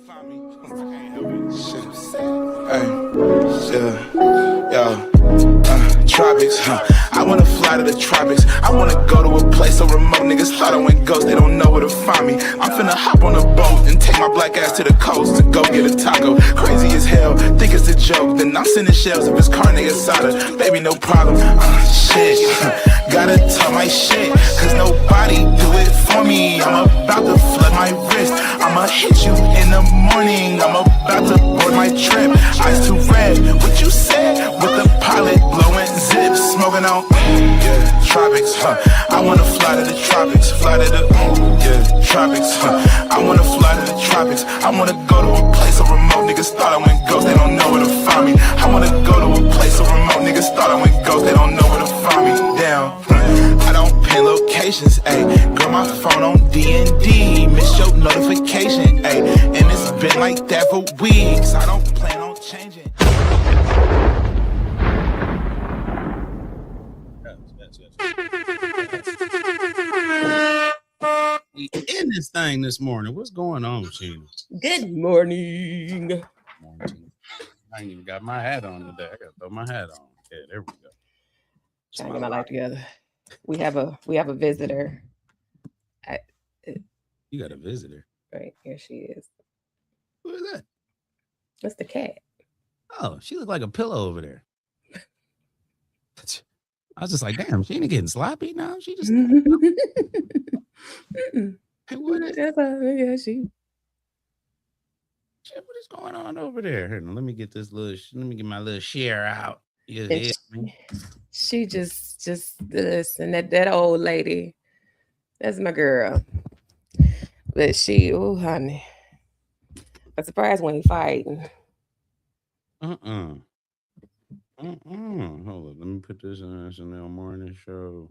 Tropics, I wanna fly to the tropics. I wanna go to a place so remote. Niggas thought I went ghost, they don't know where to find me. I'm finna hop on a boat and take my black ass to the coast to go get a taco. Crazy as hell, think it's a joke. Then I'm sending shells if it's carne asada. Baby, no problem. Shit, gotta tell my shit, cause nobody do it for me. I'm about to flood my wrist. I'ma hit you in the morning. I'm about to board my trip. Eyes too red, what you said? With the pilot blowing zips, smoking on, tropics, I wanna fly to the tropics, fly to the, tropics, I wanna fly to the tropics. I wanna go to a place so remote. Niggas thought I went ghost, they don't know where to find me. I wanna go to a place so remote. Niggas thought I went ghost, they don't know where to find me. Damn, I don't pin locations, ayy. Girl, my phone on D&D, miss your notification, ayy. And it's been like that for weeks. I don't plan on changing. We in this thing this morning. What's going on, Sheena? Good morning. I ain't even got my hat on today. I gotta throw my hat on. Yeah, there we go. Trying to get my life together. We have a visitor. You got a visitor. Right, here she is. Who is that? That's the cat. Oh, she looked like a pillow over there. I was just like, damn, she ain't getting sloppy now. She just hey, what is what is going on over there? Here, let me get my little share out. She just listen, that old lady. That's my girl. But honey. I'm surprised when he fighting. Hold on, let me put this in SNL morning show.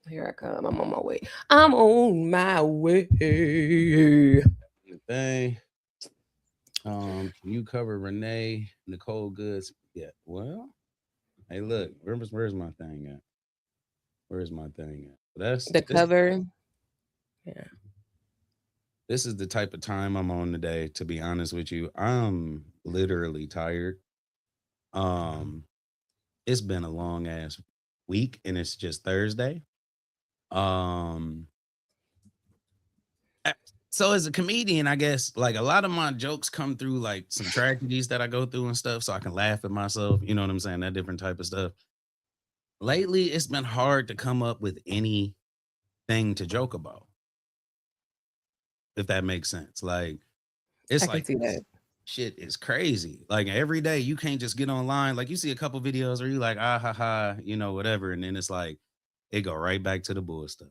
Here I come. I'm on my way. I'm on my way. Thing. Can you cover Renee Nicole Goods? Yeah. Well, hey, look, where's my thing at? Where's my thing at? That's the cover. Yeah. This is the type of time I'm on today, to be honest with you. I'm literally tired. It's been a long ass week and it's just Thursday. So as a comedian, I guess like a lot of my jokes come through like some tragedies that I go through and stuff, so I can laugh at myself. You know what I'm saying? That different type of stuff. Lately, it's been hard to come up with anything to joke about. If that makes sense. Like, it's I like can see that. Shit is crazy. Like every day you can't just get online. Like you see a couple videos where you like, ah ha ha, you know, whatever. And then it's like, it go right back to the bull stuff.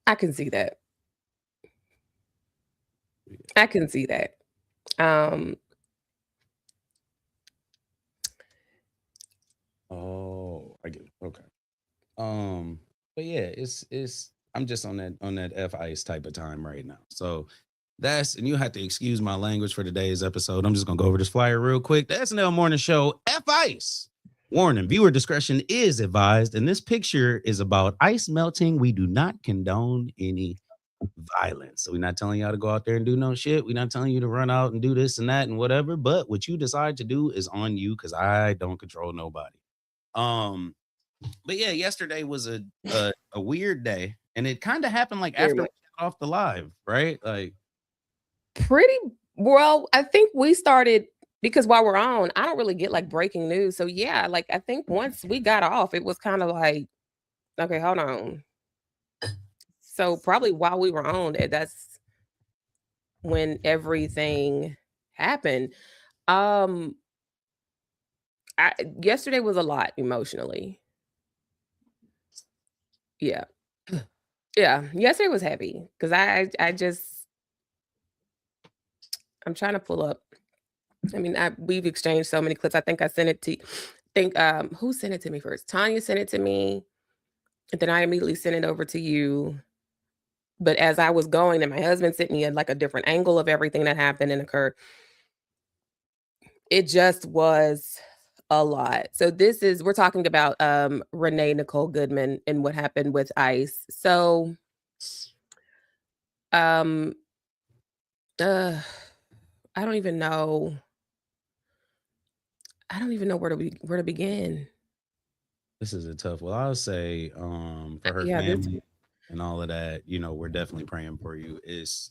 I can see that. I can see that. Oh, I get it. Okay. But yeah, it's I'm just on that F ice type of time right now. So and you have to excuse my language for today's episode. I'm just gonna go over this flyer real quick. The SNL Morning Show, F ice. Warning, viewer discretion is advised, and this picture is about ice melting. We do not condone any violence. So we're not telling y'all to go out there and do no shit. We're not telling you to run out and do this and that and whatever. But what you decide to do is on you, because I don't control nobody. But yeah, yesterday was a weird day, and it kind of happened like after we got off the live, right? Like pretty well. I think we started. Because while we're on, I don't really get like breaking news. So yeah, like I think once we got off, it was kind of like, okay, hold on. So probably while we were on, that's when everything happened. Yesterday was a lot emotionally. Yeah. Yeah. Yesterday was heavy because I'm trying to pull up. I mean, we've exchanged so many clips. I think I sent it to, who sent it to me first? Tanya sent it to me, and then I immediately sent it over to you. But as I was going, and my husband sent me like a different angle of everything that happened and occurred. It just was a lot. So we're talking about Renee Nicole Goodman and what happened with ICE. So Uh, I don't even know. I don't even know where to begin. This is a tough. Well, I'll say, for her Yeah, this family and all of that, we're definitely praying for you. It's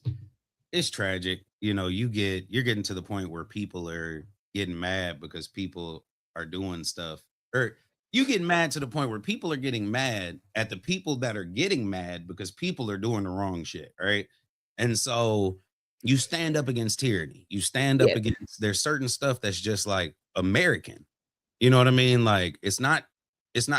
tragic. You're getting to the point where people are getting mad because people are doing stuff, or you getting mad to the point where people are getting mad at the people that are getting mad because people are doing the wrong shit, right? And so you stand up against tyranny. You stand up yeah, against there's certain stuff that's just like American. You know what I mean? Like it's not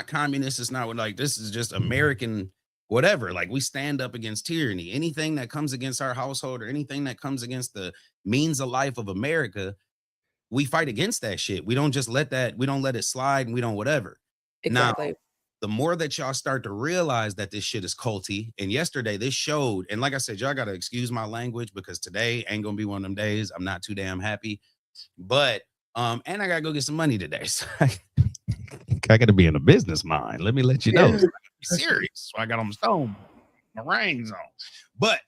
communist, it's not like this is just American whatever. Like we stand up against tyranny. Anything that comes against our household or anything that comes against the means of life of America, we fight against that shit. We don't let it slide and we don't whatever. Now, exactly. the more that y'all start to realize that this shit is culty, and yesterday this showed, and like I said, y'all gotta excuse my language because today ain't gonna be one of them days. I'm not too damn happy. But and I gotta go get some money today. So I gotta be in a business mind. Let me let you know. Yeah. So I gotta be serious. So I got on my stone, my rings on. But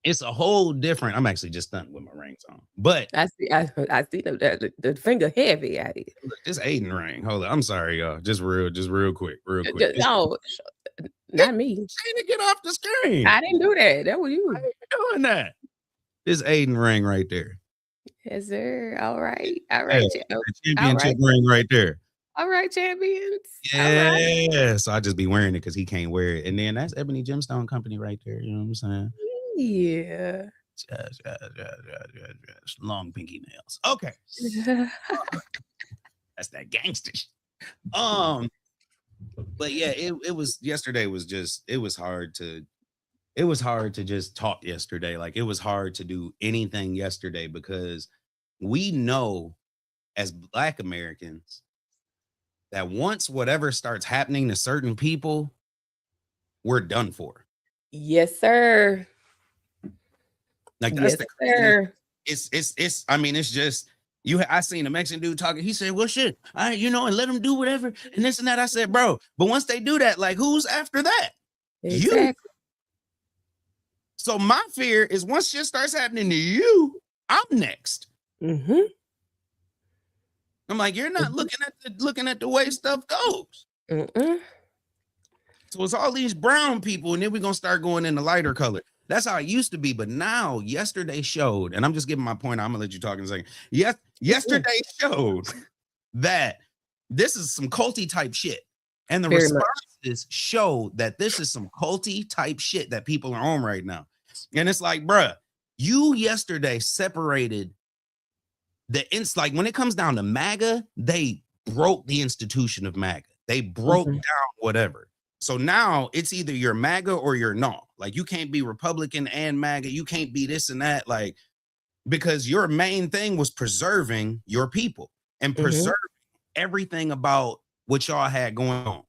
it's a whole different. I'm actually just stunting with my rings on. But I see the finger heavy at it. look, this Aiden ring. Hold on. I'm sorry, y'all. Just real quick. It's No, not me. saying to get off the screen. I didn't do that. That was I you. ain't doing that. This Aiden ring right there. Yes, sir. All right. All Yeah, right. the championship ring right there. All right, champions. All right. Yeah. So I just be wearing it because he can't wear it. And then that's Ebony Gemstone Company right there. You know what I'm saying? Yeah. Yes. Long pinky nails. Okay. That's that gangster shit. But yeah, it was yesterday was just it was hard to just talk yesterday. Like it was hard to do anything yesterday because we know as Black Americans that once whatever starts happening to certain people, we're done for. Yes, sir. Like that's Yes, the craziness. sir. It's I mean, it's just I seen a Mexican dude talking. He said, well, shit, and let them do whatever and this and that. I said, bro, but once they do that, like who's after that? You. Exactly. So my fear is once shit starts happening to you, I'm next. Mm-hmm. I'm like, you're not looking at the way stuff goes. Mm-mm. So it's all these brown people, and then we're gonna start going in the lighter color. That's how it used to be, but now yesterday showed, and I'm just giving my point. I'm gonna let you talk in a second. Yes, yesterday showed that this is some culty type shit, and the Very much. responses show that this is some culty type shit that people are on right now. And it's like, bruh, you yesterday separated like when it comes down to MAGA, they broke the institution of MAGA. They broke down whatever. So now it's either you're MAGA or you're not. Like you can't be Republican and MAGA. You can't be this and that. Like, because your main thing was preserving your people and preserving everything about what y'all had going on.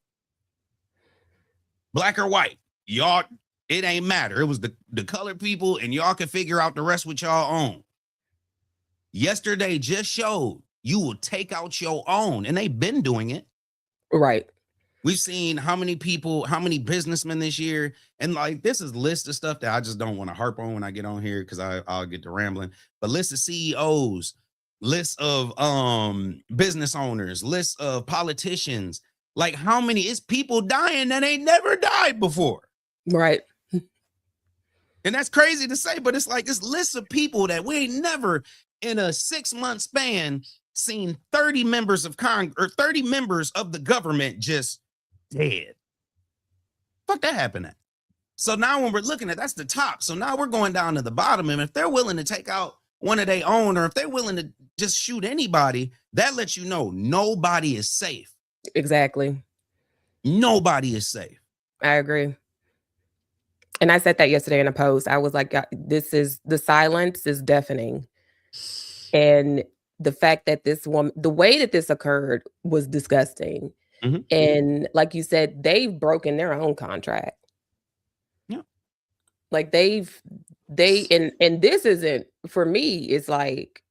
Black or white, y'all, it ain't matter. It was the colored people, and y'all can figure out the rest with y'all own. Yesterday just showed you will take out your own, and they've been doing it. Right. We've seen how many people, how many businessmen this year, and like this is a list of stuff that I just don't want to harp on when I get on here because I'll get to rambling. But list of CEOs, list of business owners, list of politicians. Like how many is people dying that ain't never died before? Right. And that's crazy to say, but it's like this list of people that we ain't never in a 6-month span seen 30 members of Congress or 30 members of the government just dead. Fuck that happened at. So now when we're looking at that's the top. So now we're going down to the bottom. And if they're willing to take out one of their own, or if they're willing to just shoot anybody, that lets you know nobody is safe. Exactly. Nobody is safe. I agree. And I said that yesterday in a post. I was like, the silence is deafening. And the fact that this woman, the way that this occurred was disgusting. And like you said, they've broken their own contract. Yeah. Like and this isn't, for me, it's like,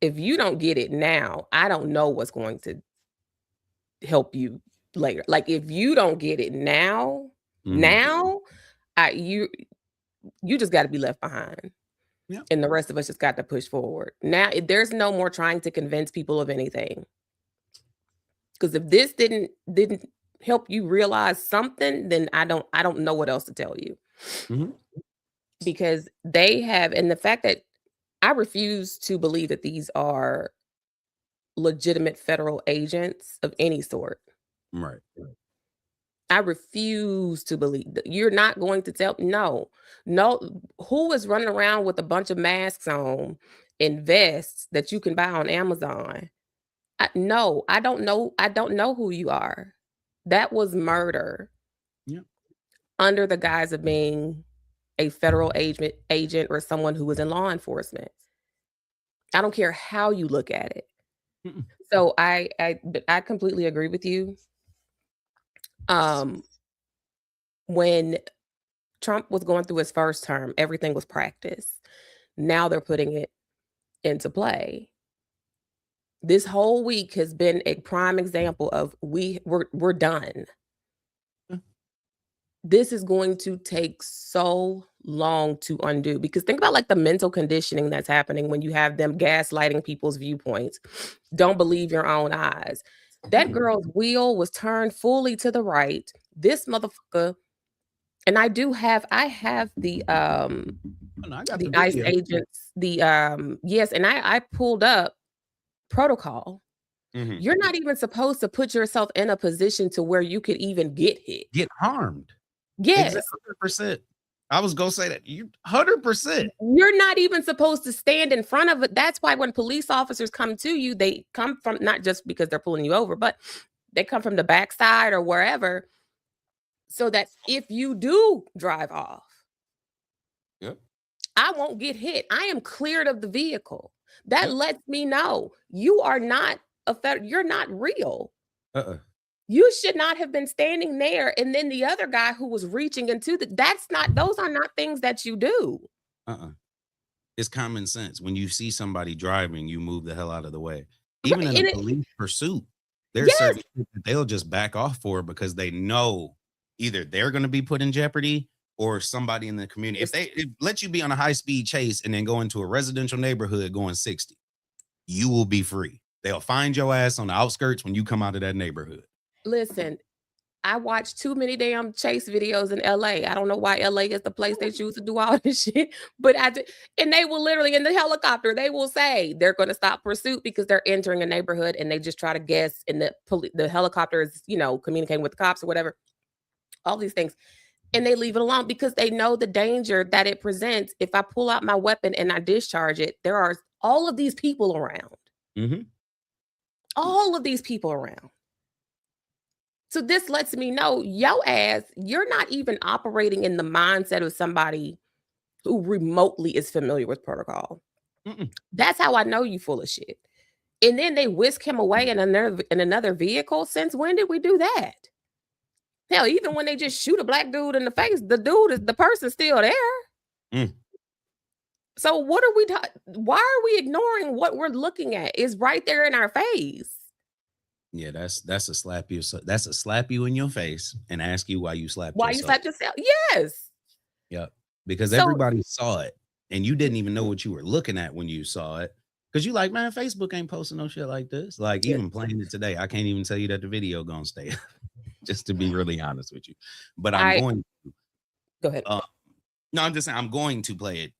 if you don't get it now, I don't know what's going to help you later. Like if you don't get it now, you just got to be left behind. Yeah. And the rest of us just got to push forward. Now, there's no more trying to convince people of anything. Because if this didn't help you realize something, then I don't know what else to tell you. Mm-hmm. Because they have, and the fact that I refuse to believe that these are legitimate federal agents of any sort. Right. I refuse to believe that. You're not going to tell no. Who is running around with a bunch of masks on and vests that you can buy on Amazon? No, I don't know. I don't know who you are. That was murder. Yeah. Under the guise of being a federal agent or someone who was in law enforcement. I don't care how you look at it. Mm-mm. So I completely agree with you. When Trump was going through his first term, everything was practice. Now they're putting it into play. This whole week has been a prime example of we're done. This is going to take so long to undo, because think about like the mental conditioning that's happening when you have them gaslighting people's viewpoints. Don't believe your own eyes. That girl's wheel was turned fully to the right. This motherfucker, and I have the the ICE agents, yes, and I pulled up protocol. Mm-hmm. You're not even supposed to put yourself in a position to where you could even get hit. Get harmed. Yes. 100%. I was going to say that. You 100%. You're not even supposed to stand in front of it. That's why when police officers come to you, they come from, not just because they're pulling you over, but they come from the backside or wherever, so that if you do drive off, yep, I won't get hit. I am cleared of the vehicle. That lets me know you are not you're not real. You should not have been standing there. And then the other guy who was reaching into those are not things that you do. It's common sense. When you see somebody driving, you move the hell out of the way. Even in a police pursuit, there's certain things that they'll just back off for because they know either they're going to be put in jeopardy or somebody in the community. If they let you be on a high-speed chase and then go into a residential neighborhood going 60, you will be free. They'll find your ass on the outskirts when you come out of that neighborhood. Listen, I watched too many damn chase videos in LA. I don't know why LA is the place they choose to do all this shit, but and they will literally in the helicopter, they will say they're going to stop pursuit because they're entering a neighborhood and they just try to guess, and the helicopter is, communicating with the cops or whatever, all these things. And they leave it alone because they know the danger that it presents. If I pull out my weapon and I discharge it, there are all of these people around. Mm-hmm. All of these people around. So this lets me know, yo ass, you're not even operating in the mindset of somebody who remotely is familiar with protocol. Mm-mm. That's how I know you full of shit. And then they whisk him away in another vehicle. Since when did we do that? Hell, even when they just shoot a black dude in the face, the person's still there. Mm. So what are we why are we ignoring what we're looking at? It's right there in our face. Yeah, that's a slap you. That's a slap you in your face and ask you why you slapped yourself. Why you slapped yourself? Yes. Yep. Because everybody saw it and you didn't even know what you were looking at when you saw it. Because you like, man, Facebook ain't posting no shit like this. Like even playing it today, I can't even tell you that the video gonna stay. Just to be really honest with you. But I'm going to. Go ahead. No, I'm just saying I'm going to play it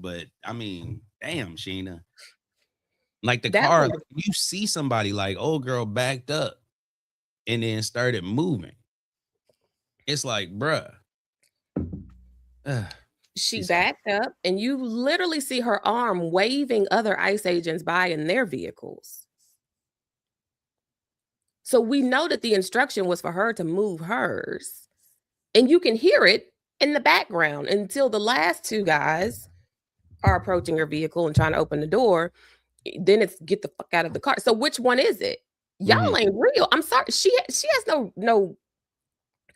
but I mean, damn, Sheena. Like the car, you see somebody like old girl backed up and then started moving. It's like, bruh. She backed up and you literally see her arm waving other ICE agents by in their vehicles. So we know that the instruction was for her to move hers. And you can hear it in the background until the last two guys are approaching her vehicle and trying to open the door. Then it's get the fuck out of the car. So which one is it? Y'all ain't real. I'm sorry. She has no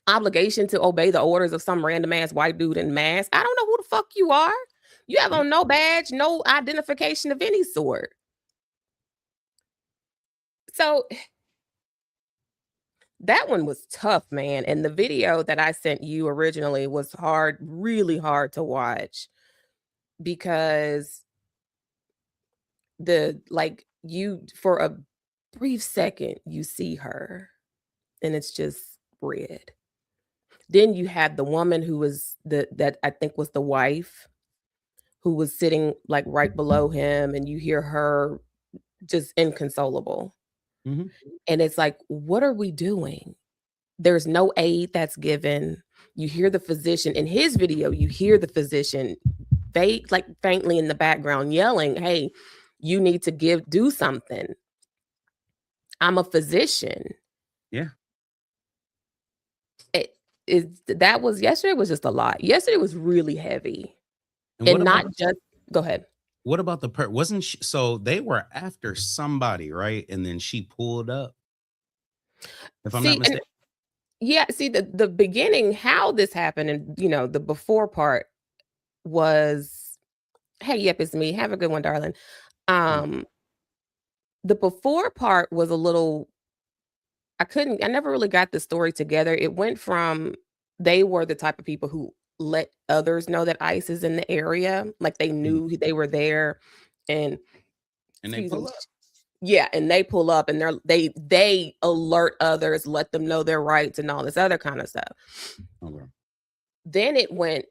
obligation to obey the orders of some random ass white dude in mask. I don't know who the fuck you are. You have on no badge, no identification of any sort. So that one was tough, man. And the video that I sent you originally was hard, really hard to watch. because you for a brief second you see her and it's just red. Then you had the woman who was that I think was the wife, who was sitting like right below him, and you hear her just inconsolable. Mhm. And it's like, what are we doing? There's no aid that's given. You hear the physician in his video, you hear the physician faintly in the background yelling, "Hey, you need to do something. I'm a physician." Yeah. That was yesterday was just a lot. Yesterday was really heavy. And And not just go ahead. what about wasn't she, so they were after somebody, right? And then she pulled up, if I'm not See, and mistaken. yeah, see the beginning, how this happened, and the before part was, "Hey, yep, it's me. Have a good one, darling." Mm. Um, the before part was a little I never really got the story together. It went from they were the type of people who let others know that ICE is in the area, like they Mhm. knew they were there, and And they excuse pull me. up. Yeah, and they pull up and they alert others, let them know their rights and all this other kind of stuff. Okay. Then it went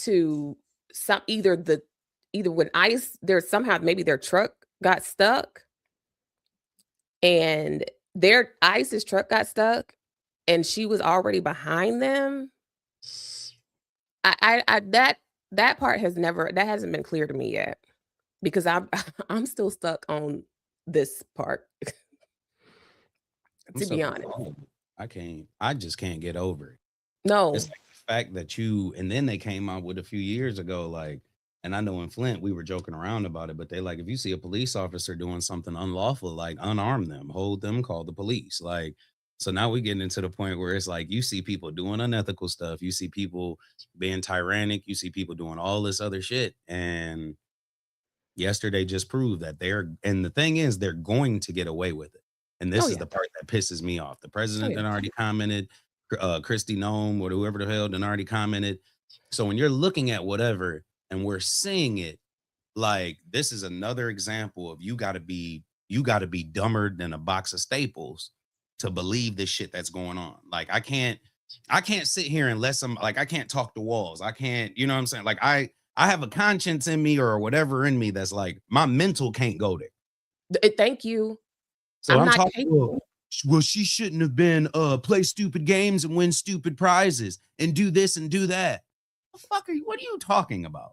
to some either when ICE there's somehow maybe their truck got stuck, and their ICE's truck got stuck and she was already behind them. I that part hasn't been clear to me yet, because I'm I'm still stuck on this part, I'm to so be honest. I just can't get over it. No. It's like the fact that and then they came out with a few years ago, like, and I know in Flint we were joking around about it, but they like, if you see a police officer doing something unlawful, like unarm them, hold them, call the police. Like, so now we getting into the point where it's like you see people doing unethical stuff, you see people being tyrannic, you see people doing all this other shit. And yesterday just proved that and the thing is, they're going to get away with it. And Oh this is yeah. the part that pisses me off. The Oh president yeah. done already commented, Christy Nome or whoever the hell done already commented. So when you're looking at whatever and we're seeing it, like, this is another example of you gotta be dumber than a box of staples to believe this shit that's going on. Like, I can't sit here and let I can't talk to walls. I can't, you know what I'm saying? Like, I have a conscience in me or whatever in me that's like my mental can't go there. Thank you. So I'm I'm not talking, capable. well, she shouldn't have been play stupid games and win stupid prizes and do this and do that. What are you talking about?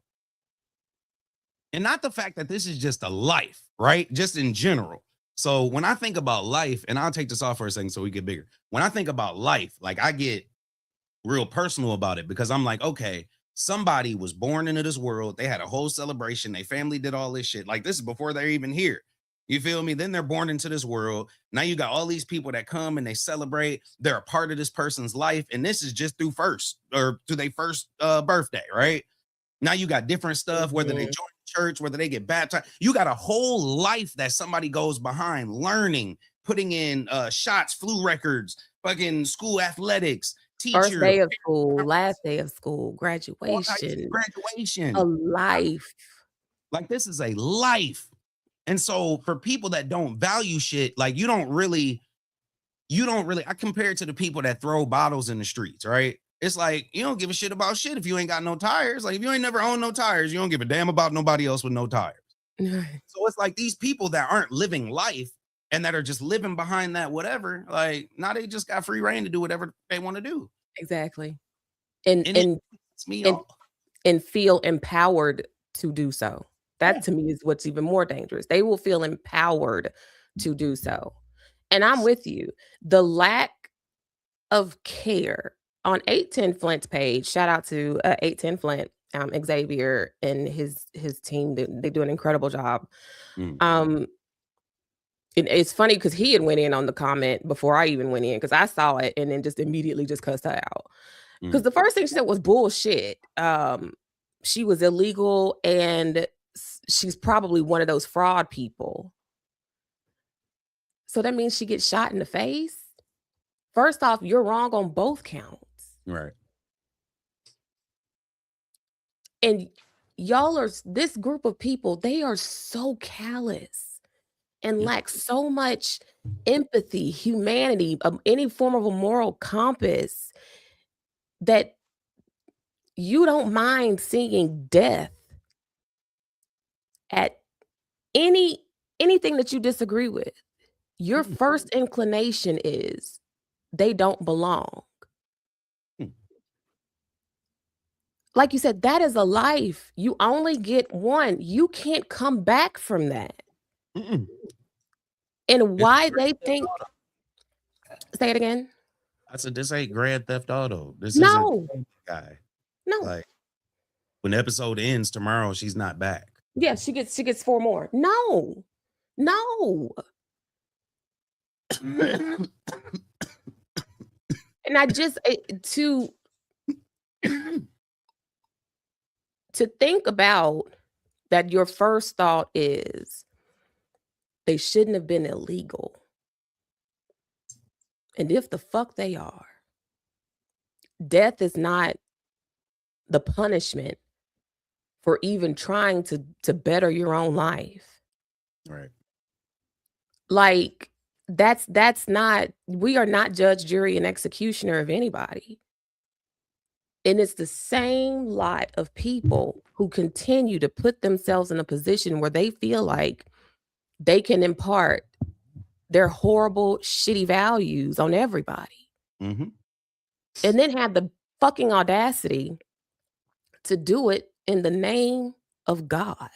And not the fact that this is just a life, right? Just in general. So when I think about life, and I'll take this off for a second so we get bigger. When I think about life, like, I get real personal about it, because I'm like, okay, somebody was born into this world. They had a whole celebration. Their family did all this shit. Like, this is before they're even here. You feel me? Then they're born into this world. Now you got all these people that come and they celebrate. They're a part of this person's life. And this is just through their first birthday, right? Now you got different stuff, whether they Mhm. join the church, whether they get baptized. You got a whole life that somebody goes behind, learning, putting in shots, flu records, fucking school athletics, First teacher, day of school, last day of school, all types of graduation, a graduation. life. Like, this is a life. And so for people that don't value shit, like, you don't really, I compare it to the people that throw bottles in the streets, right? It's like, you don't give a shit about shit if you ain't got no tires. Like, if you ain't never owned no tires, you don't give a damn about nobody else with no tires. So it's like these people that aren't living life and that are just living behind that whatever, like, now they just got free reign to do whatever they want to do. Exactly. And And it and pisses me and off. and feel empowered to do so. That Yeah. to me is what's even more dangerous. They will feel empowered to do so. And I'm with you. The lack of care on 810 Flint's page. Shout out to 810 Flint, Xavier and his team. They do an incredible job. Mm. Um, it's funny because he had went in on the comment before I even went in, because I saw it and then just immediately just cussed her out. Because Mm. the first thing she said was bullshit. She was illegal and she's probably one of those fraud people. So that means she gets shot in the face. First off, you're wrong on both counts. Right. And y'all are this group of people, they are so callous and lack so much empathy, humanity, any form of a moral compass that you don't mind seeing death at anything that you disagree with. Your first inclination is they don't belong. Like you said, that is a life. You only get one. You can't come back from that. Mm-mm. And why they think say it again. I said this ain't Grand Theft Auto. This No. isn't guy. No. Like when the episode ends tomorrow, she's not back. Yeah, she gets 4 more. No. And I just to think about that, your first thought is they shouldn't have been illegal. And if the fuck they are, death is not the punishment for even trying to better your own life. Right. Like that's not, we are not judge, jury, and executioner of anybody. And it's the same lot of people who continue to put themselves in a position where they feel like they can impart their horrible, shitty values on everybody. Mm-hmm. And then have the fucking audacity to do it in the name of God.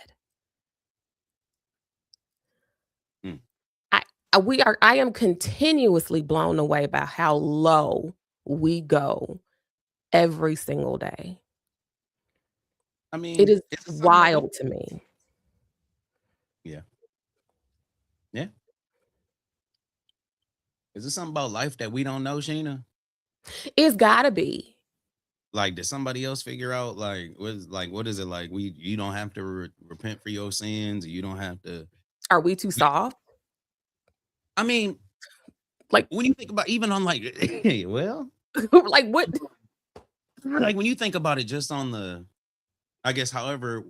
I am continuously blown away by how low we go every single day. I mean, it is wild to me. Yeah. Is there something about life that we don't know, Sheena? It's gotta be. Like, did somebody else figure out what is it like? You don't have to repent for your sins. You don't have to. Are we too soft? I mean, like when you think about even on like, well, like what? Like when you think about it, just on the, I guess, however,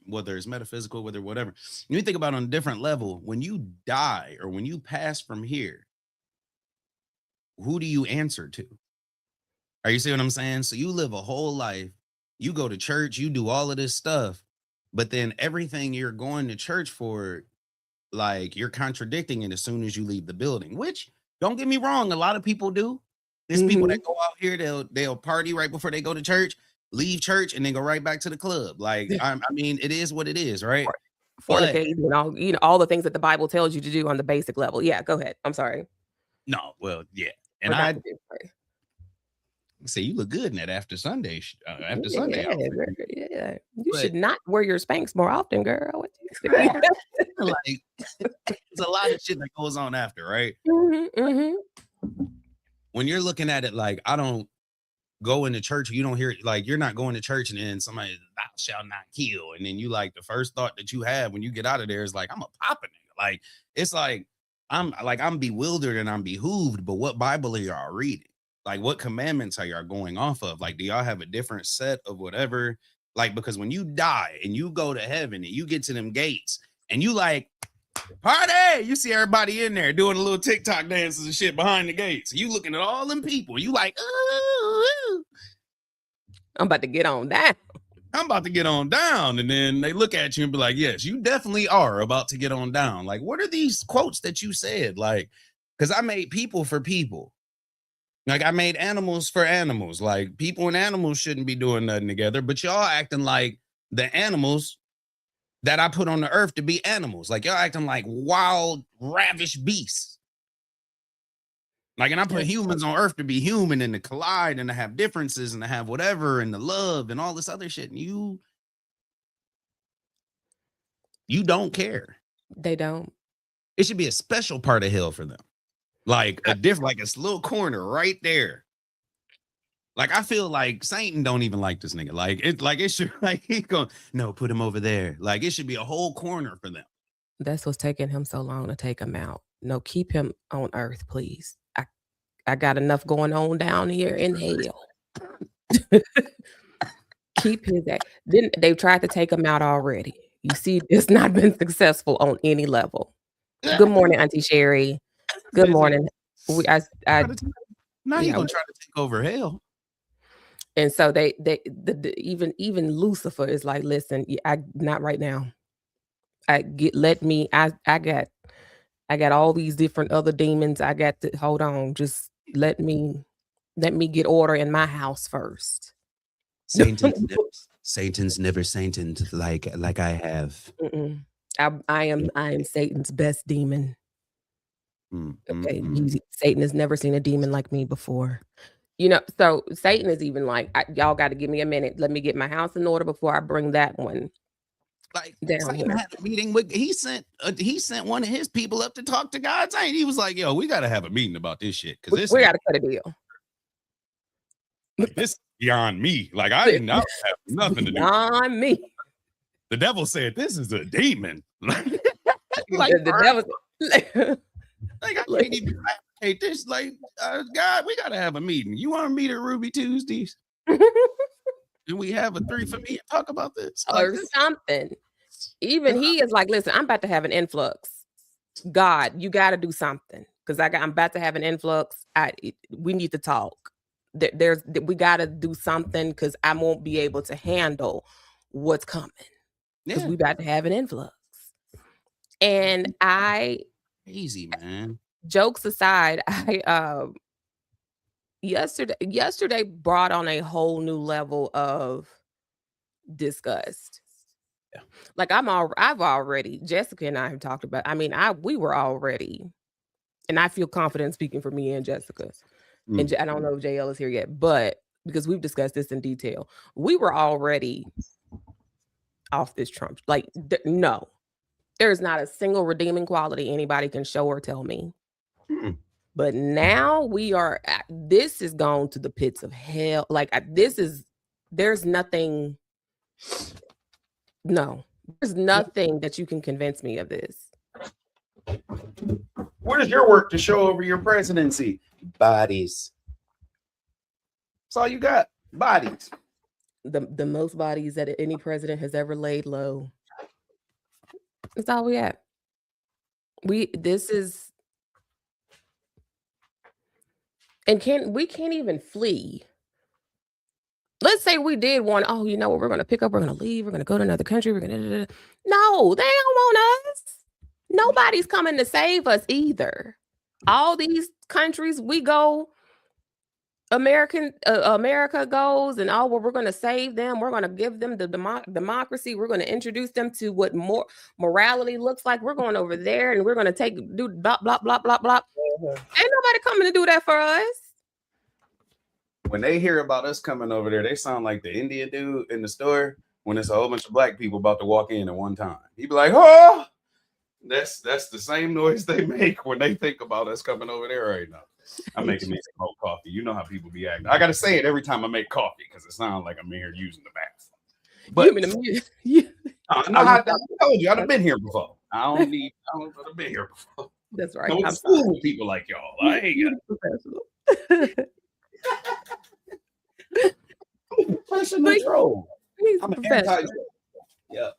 whether it's metaphysical, whether whatever, when you think about it on a different level, when you die or when you pass from here, who do you answer to? Are you see what I'm saying? So you live a whole life, you go to church, you do all of this stuff, but then everything you're going to church for, like you're contradicting it as soon as you leave the building, which don't get me wrong, a lot of people do. There's people that go out here, they'll party right before they go to church, leave church, and then go right back to the club. Like, I mean, it is what it is, right? Fornicating and all, all the things that the Bible tells you to do on the basic level. Yeah, go ahead. I'm sorry. No, well, yeah. And I say you look good in that after Sunday. Sunday outfit. Yeah, you should not wear your Spanx more often, girl. What you like, there's a lot of shit that goes on after, right? When you're looking at it, like I don't go into church, you don't hear it, like you're not going to church and then somebody, thou shalt not kill, and then you like the first thought that you have when you get out of there is like, I'm a popping nigga. Like it's like I'm bewildered and I'm behooved, but what Bible are y'all reading? Like what commandments are y'all going off of? Like, do y'all have a different set of whatever? Like, because when you die and you go to heaven and you get to them gates and you like party, you see everybody in there doing a little TikTok dances and shit behind the gates. You looking at all them people, you like, ooh, I'm about to get on down. I'm about to get on down. And then they look at you and be like, yes, you definitely are about to get on down. Like, what are these quotes that you said? Like, because I made people for people. Like, I made animals for animals. Like, people and animals shouldn't be doing nothing together, but y'all acting like the animals that I put on the earth to be animals. Like, y'all acting like wild, ravish beasts. Like, and I put humans on earth to be human and to collide and to have differences and to have whatever and the love and all this other shit. And you don't care. They don't. It should be a special part of hell for them. Like a different, like a little corner right there. Like I feel like Satan don't even like this nigga. Like it should, like he's going, no, put him over there. Like it should be a whole corner for them. That's what's taking him so long to take him out. No, keep him on earth, please. I got enough going on down here in hell. Keep his ass. Then they've tried to take him out already. You see, it's not been successful on any level. Good morning, Auntie Sherry. Good morning. Now you you know, gonna try to take over hell. and so even Lucifer is like, listen, I not right now. I got all these different other demons. I got to hold on. Just let me get order in my house first. Satan's never sainted like I have. Mm-mm. I am Satan's best demon. Okay, Satan has never seen a demon like me before. You know, so Satan is even like, y'all got to give me a minute. Let me get my house in order before I bring that one Like down Satan here. had a meeting with he sent one of his people up to talk to God. He was like, "Yo, we got to have a meeting about this shit because We got to cut a deal. Like, this is beyond me. Like I didn't have nothing to do. Beyond me. The devil said this is a demon. like The devil. Like I can't even replicate this. Like God, we got to have a meeting. You want to meet at Ruby Tuesdays? And we have a 3 for me and talk about this or something. Even he is like, listen, I'm about to have an influx. God, you got to do something because I'm about to have an influx. We need to talk. We got to do something because I won't be able to handle what's coming because we about to have an influx. And crazy, man. Jokes aside, yesterday brought on a whole new level of disgust. Yeah. Like I've already, Jessica and I have talked about, we were already, and I feel confident speaking for me and Jessica. And I don't know if JL is here yet, but because we've discussed this in detail, we were already off this Trump. Like, no, there's not a single redeeming quality anybody can show or tell me. But now this is gone to the pits of hell. Like there's nothing that you can convince me of this. What is your work to show over your presidency? Bodies. That's all you got. Bodies. The most bodies that any president has ever laid low. That's all we got. We can't even flee. Let's say we did want, you know what, we're going to pick up, we're going to leave, we're going to go to another country, no, they don't want us. Nobody's coming to save us either. All these countries we go, America goes, and we're going to save them. We're going to give them the democracy. We're going to introduce them to what more morality looks like. We're going over there, and we're going to do blah, blah, blah, blah, blah. Ain't nobody coming to do that for us. When they hear about us coming over there, they sound like the Indian dude in the store when it's a whole bunch of black people about to walk in at one time. He'd be like, "Oh, that's the same noise they make when they think about us coming over there right now." I'm making me some more coffee. You know how people be acting. I got to say it every time I make coffee because it sounds like I'm in here using the bathroom. But I told you I've been here before. I've been here before. That's right. I'm fooling with people like y'all. I ain't got professional troll. I'm an anti. Yeah.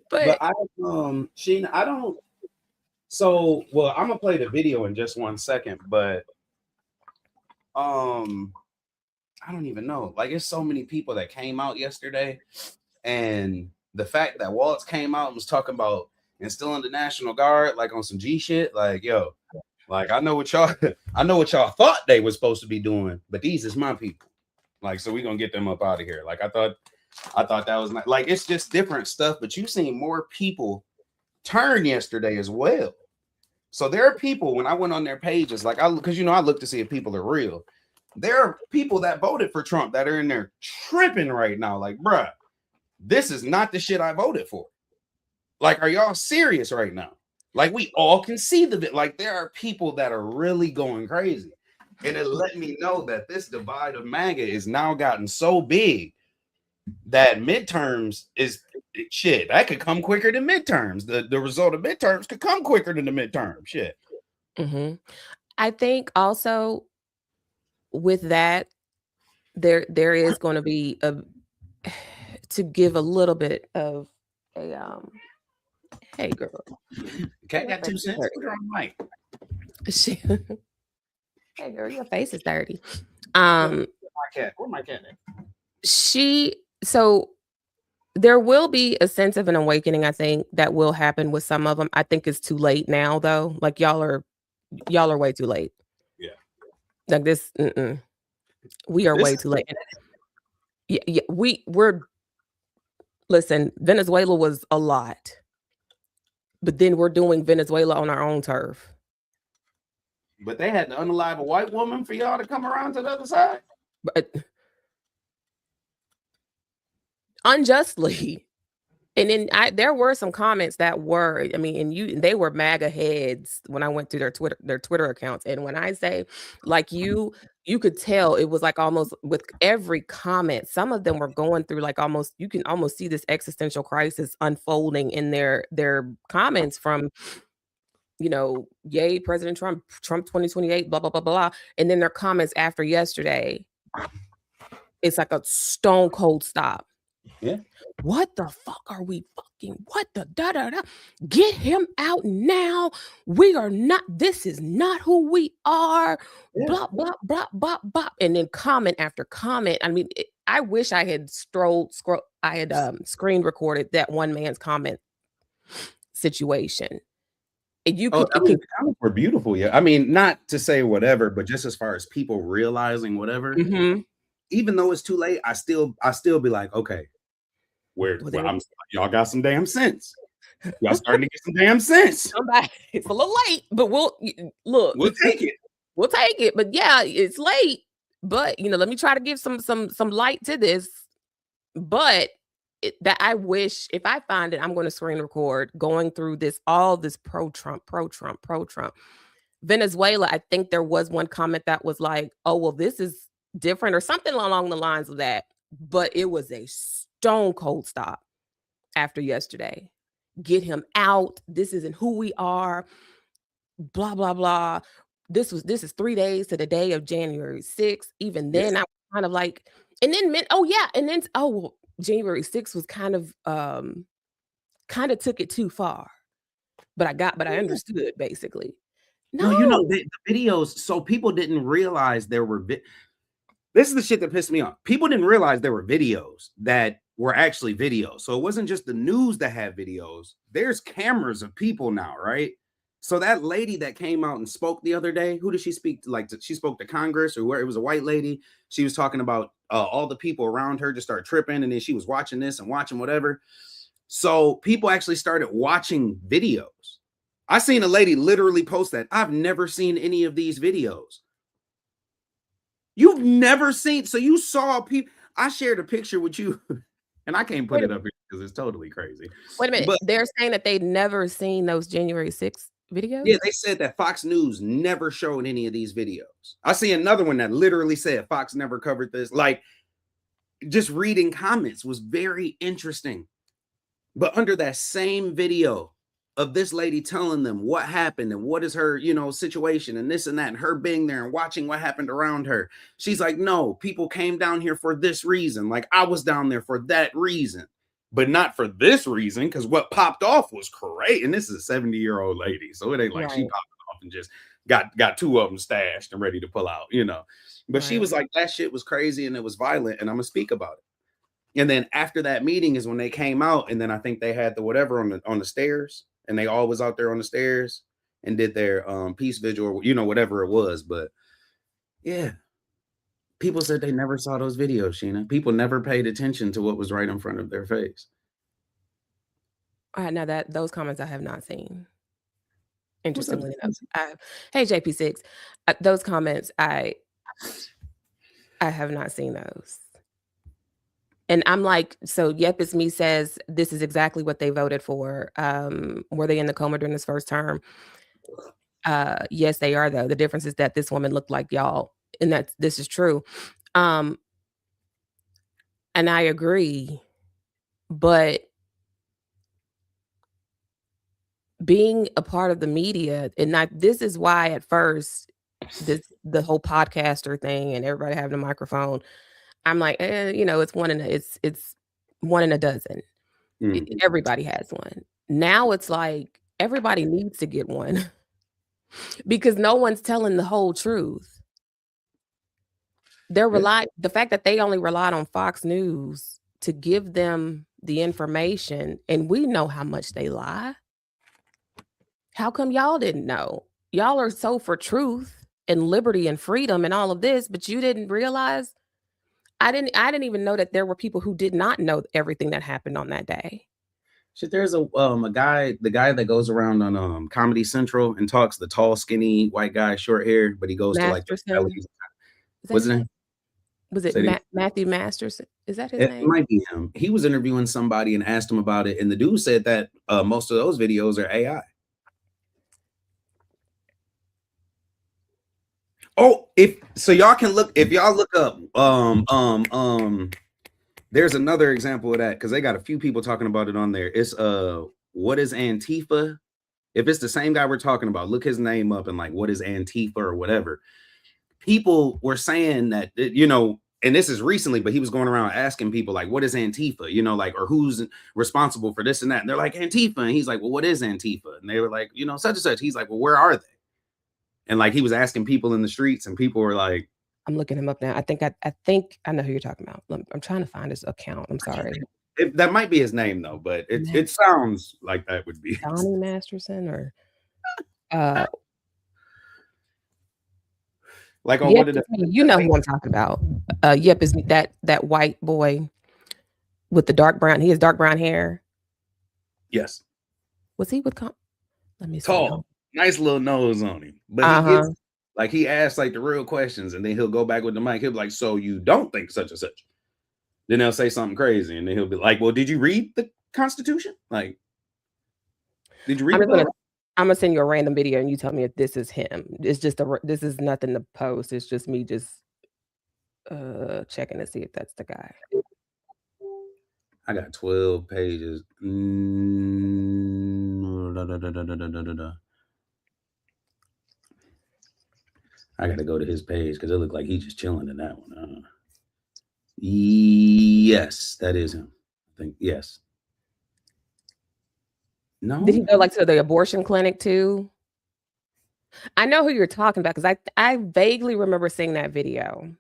But I Sheena, I don't. So I'm gonna play the video in just 1 second, but I don't even know. Like, it's so many people that came out yesterday, and the fact that Waltz came out and was talking about instilling the National Guard, like on some G shit, like, yo, like I know what y'all thought they was supposed to be doing, but these is my people. Like, so we gonna get them up out of here. Like, I thought that was not, like, it's just different stuff, but you seen more people turn yesterday as well. So there are people, when I went on their pages, like, because I look to see if people are real. There are people that voted for Trump that are in there tripping right now. Like, bruh, this is not the shit I voted for. Like, are y'all serious right now? Like, we all can see like, there are people that are really going crazy. And it let me know that this divide of MAGA is now gotten so big that midterms is shit. That could come quicker than midterms. The result of midterms could come quicker than the midterm shit. Mm-hmm. I think also with that, there is going to be to give a little bit of a hey girl. Cat got 2 cents. Put her on the mic. She, hey girl, your face is dirty. My cat. Where my cat at? So there will be a sense of an awakening, I think, that will happen with some of them. I think it's too late now, though. Like y'all are way too late. Yeah. Like this, we are way too late. Yeah, we're. Listen, Venezuela was a lot, but then we're doing Venezuela on our own turf. But they had to unalive a white woman for y'all to come around to the other side? But unjustly. And then there were some comments that were, I mean, and they were MAGA heads when I went through their Twitter accounts. And when I say, like, you could tell it was like almost with every comment, some of them were going through like almost, you can almost see this existential crisis unfolding in their comments from, yay, President Trump 2028, blah, blah, blah, blah. And then their comments after yesterday, it's like a stone cold stop. Yeah. What the fuck are we fucking? What the da da da? Get him out now. We are not. This is not who we are. Yeah. Blah blah blah blah blah. And then comment after comment. I mean, I wish I had I had screen recorded that one man's comment situation. And you could. The comments were beautiful. Yeah. I mean, not to say whatever, but just as far as people realizing whatever. Mm-hmm. Even though it's too late, I still be like, okay, y'all got some damn sense. Y'all starting to get some damn sense. It's a little late, but we'll take it. We'll take it. But yeah, it's late. But let me try to give some light to this. But that I wish, if I find it, I'm going to screen record going through all this pro-Trump. Venezuela, I think there was one comment that was like, oh, well, this is different or something along the lines of that. But it was a stone cold stop after yesterday. Get him out. This isn't who we are. Blah, blah, blah. This is 3 days to the day of January 6th. Even then, yes. I was kind of like, and then, January 6th was kind of took it too far. But I understood basically. No, the videos, so people didn't realize there were this is the shit that pissed me off. People didn't realize there were videos that were actually videos. So it wasn't just the news that had videos. There's cameras of people now, right? So that lady that came out and spoke the other day, who did she speak to? Like, she spoke to Congress, or where it was a white lady. She was talking about all the people around her just started tripping, and then she was watching this and watching whatever. So people actually started watching videos. I seen a lady literally post that. I've never seen any of these videos. You've never seen, so you saw people. I shared a picture with you, and I can't put it up here because it's totally crazy. Wait a minute. But they're saying that they'd never seen those January 6th videos? Yeah, they said that Fox News never showed any of these videos. I see another one that literally said Fox never covered this. Like, just reading comments was very interesting. But under that same video of this lady telling them what happened and what is her, situation and this and that, and her being there and watching what happened around her. She's like, no, people came down here for this reason. Like, I was down there for that reason, but not for this reason, because what popped off was great. And this is a 70-year-old lady. So it ain't like she popped off and just got two of them stashed and ready to pull out, But she was like, that shit was crazy and it was violent, and I'm gonna speak about it. And then after that meeting is when they came out, and then I think they had the whatever on the stairs. And they all was out there on the stairs and did their peace vigil, or whatever it was. But yeah, people said they never saw those videos, Sheena. People never paid attention to what was right in front of their face. Now those comments I have not seen. Interestingly enough, hey JP6, those comments I have not seen those. And I'm like, so Yep It's Me says this is exactly what they voted for. Were they in the coma during this first term? Yes, they are, though. The difference is that this woman looked like y'all, and that this is true. And I agree. But being a part of the media, and this is why at first the whole podcaster thing and everybody having a microphone, I'm like, it's one in a dozen. Everybody has one. Now it's like everybody needs to get one because no one's telling the whole truth. The fact that they only relied on Fox News to give them the information, and we know how much they lie. How come y'all didn't know? Y'all are so for truth and liberty and freedom and all of this, but you didn't realize. I didn't even know that there were people who did not know everything that happened on that day. Shit, there's a guy, the guy that goes around on Comedy Central and talks, the tall, skinny white guy, short hair, but he goes Masterson. to like what's his name? Was it Matthew Masterson? Is that his name? It might be him. He was interviewing somebody and asked him about it, and the dude said that most of those videos are AI. Oh, if y'all look up there's another example of that because they got a few people talking about it on there. It's what is Antifa? If it's the same guy we're talking about, look his name up and like what is Antifa or whatever. People were saying that, and this is recently, but he was going around asking people like, what is Antifa? Like, or who's responsible for this and that? And they're like, Antifa. And he's like, well, what is Antifa? And they were like, such and such. He's like, well, where are they? And like he was asking people in the streets, and people were like, I'm looking him up now. I think I know who you're talking about. I'm trying to find his account. I'm sorry. That might be his name though, but it sounds like that would be Donnie Masterson or like on Yep, you know who I'm talking about. Yep, is that white boy with the dark brown. He has dark brown hair. Yes. Was he with? Let me see. Tall, nice little nose on him, but he asks like the real questions, and then he'll go back with the mic. He'll be like, "So you don't think such and such?" Then they'll say something crazy, and then he'll be like, "Well, did you read the Constitution? Like, did you read the book?" I'm gonna send you a random video, and you tell me if this is him. It's just this is nothing to post. It's just me just checking to see if that's the guy. I got 12 pages. I gotta go to his page because it looked like he's just chilling in that one. Yes, that is him. I think yes. No. Did he go like to the abortion clinic too? I know who you're talking about because I vaguely remember seeing that video.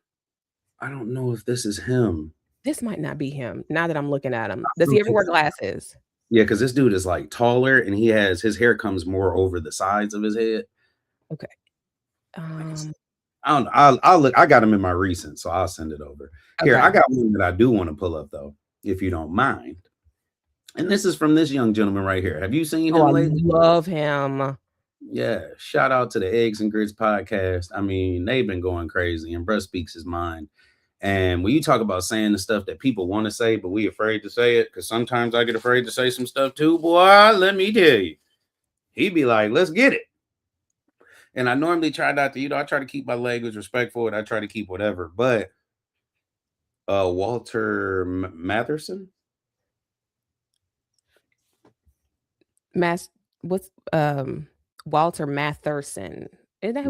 I don't know if this is him. This might not be him. Now that I'm looking at him, does he ever wear glasses? Yeah, because this dude is like taller, and his hair comes more over the sides of his head. Okay. I don't know. I'll look. I got him in my recent, so I'll send it over. Okay. Here, I got one that I do want to pull up though, if you don't mind. And this is from this young gentleman right here. Have you seen him lately? I love him. Yeah. Shout out to the Eggs and Grits podcast. I mean, they've been going crazy, and bruh speaks his mind. And when you talk about saying the stuff that people want to say, but we afraid to say it, because sometimes I get afraid to say some stuff too, boy, let me tell you. He'd be like, let's get it. And I normally try not to, I try to keep my language respectful, and I try to keep whatever. But Walter Matherson? Walter Matherson. Is that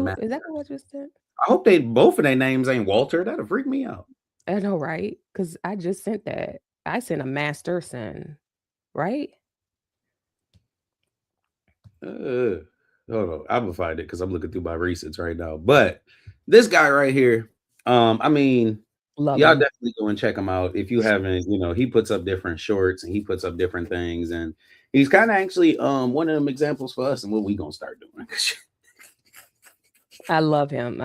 who I just said? I hope both of their names ain't Walter. That'll freak me out. I know, right? Because I just sent that. I sent a Masterson, right? Hold on. I'm gonna find it because I'm looking through my recents right now. But this guy right here, I mean, y'all definitely go and check him out if you haven't. He puts up different shorts and he puts up different things, and he's kind of actually one of them examples for us and what we gonna start doing. I love him.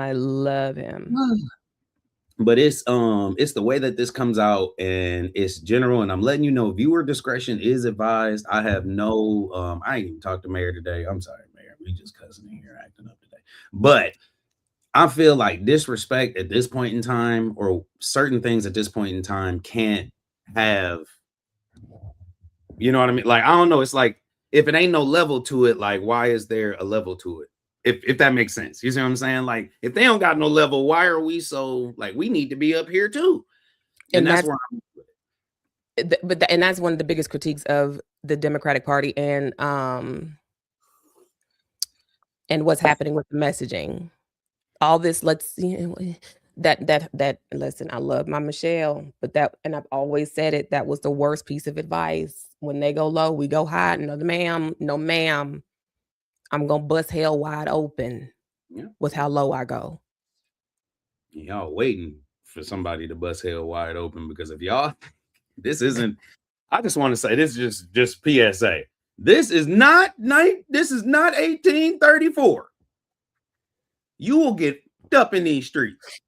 But it's the way that this comes out, and it's general, and I'm letting you know viewer discretion is advised. I have no I ain't even talked to Mayor today. I'm sorry, Mayor. We just cussing in here acting up today. But I feel like disrespect at this point in time, or certain things at this point in time, can't have, you know what I mean? Like, I don't know. It's like, if it ain't no level to it, like, why is there a level to it? If that makes sense. You see what I'm saying? Like, if they don't got no level, why are we so, like, we need to be up here too? And that's where I'm with it. And that's one of the biggest critiques of the Democratic Party and what's happening with the messaging. All this, That listen, I love my Michelle, but and I've always said it, that was the worst piece of advice. When they go low, we go high. No, ma'am, no, ma'am. I'm gonna bust hell wide open with how low I go. Y'all waiting for somebody to bust hell wide open, because if y'all, this isn't, I just want to say, this is just PSA. This is not 1834. You will get up in these streets.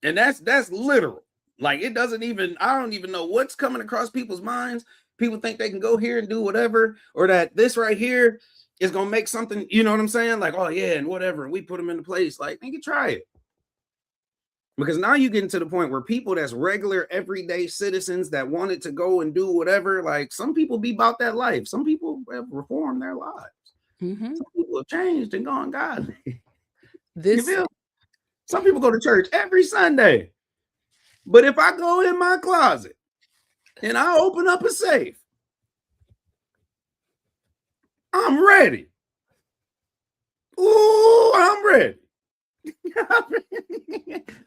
And that's literal. Like, it doesn't even, I don't even know what's coming across people's minds. People think they can go here and do whatever, or that this right here is gonna make something, you know what I'm saying? Like, oh yeah, and whatever, and we put them into place. Like, nigga, try it. Because now you get to the point where people that's regular everyday citizens that wanted to go and do whatever, like, some people be about that life. Some people have reformed their lives. Mm-hmm. Some people have changed and gone godly. This, you feel? Some people go to church every Sunday. But if I go in my closet and I open up a safe, I'm ready. Ooh, I'm ready.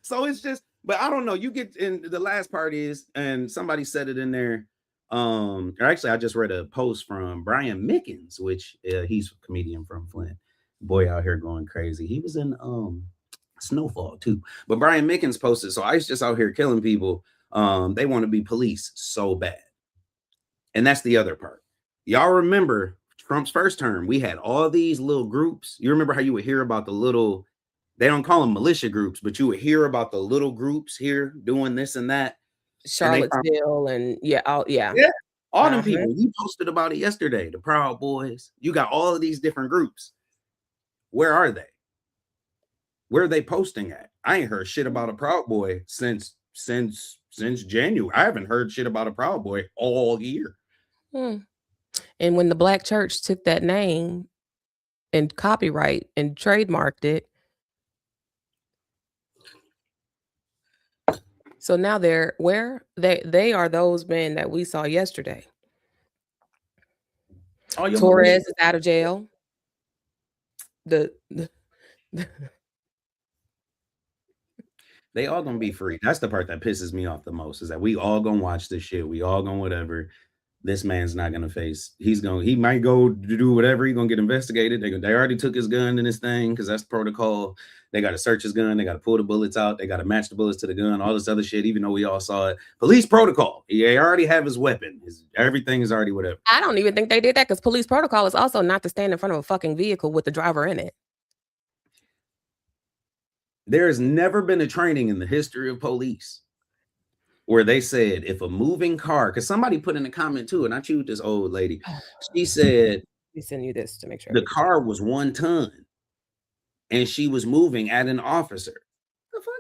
So it's just, but I don't know. You get in the last part is, and somebody said it in there. Or actually, I just read a post from Brian Mickens, which he's a comedian from Flint. Boy out here going crazy. He was in Snowfall too. But Brian Mickens posted, so ICE just out here killing people. They want to be police so bad. And that's the other part. Y'all remember Trump's first term, we had all these little groups. You remember how you would hear about the little, they don't call them militia groups, but you would hear about the little groups here doing this and that. Charlottesville and all them people. You posted about it yesterday. The Proud Boys. You got all of these different groups. Where are they? Where are they posting at? I ain't heard shit about a Proud Boy since January. I haven't heard shit about a Proud Boy all year. And when the Black church took that name and copyright and trademarked it, so now they're where they are those men that we saw yesterday. Torres is out of jail. They all gonna be free. That's the part that pisses me off the most, is that we all gonna watch this shit. We all gonna whatever. This man's not gonna face. He might go to do whatever. He's gonna get investigated. They already took his gun and his thing, because that's protocol. They got to search his gun. They got to pull the bullets out. They got to match the bullets to the gun. All this other shit. Even though we all saw it, police protocol. They already have his weapon. Everything is already whatever. I don't even think they did that, because police protocol is also not to stand in front of a fucking vehicle with the driver in it. There has never been a training in the history of police where they said, if a moving car, because somebody put in a comment too, and I chewed this old lady. She said, we send you this to make sure the car was 1 ton and she was moving at an officer. The fuck?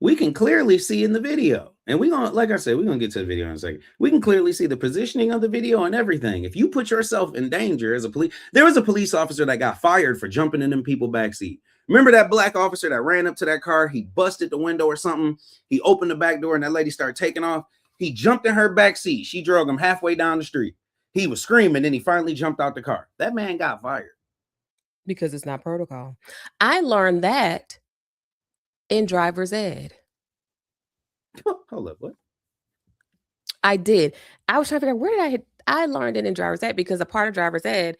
We can clearly see in the video, and we're gonna, like I said, we're gonna get to the video in a second. We can clearly see the positioning of the video and everything. If you put yourself in danger as a police, there was a police officer that got fired for jumping in them people backseat. Remember that black officer that ran up to that car? He busted the window or something. He opened the back door and that lady started taking off. He jumped in her back seat. She drug him halfway down the street. He was screaming, then he finally jumped out the car. That man got fired. Because it's not protocol. I learned that in driver's ed. Hold up, what? I did. I was trying to figure out where did I learned it in driver's ed, because a part of driver's ed,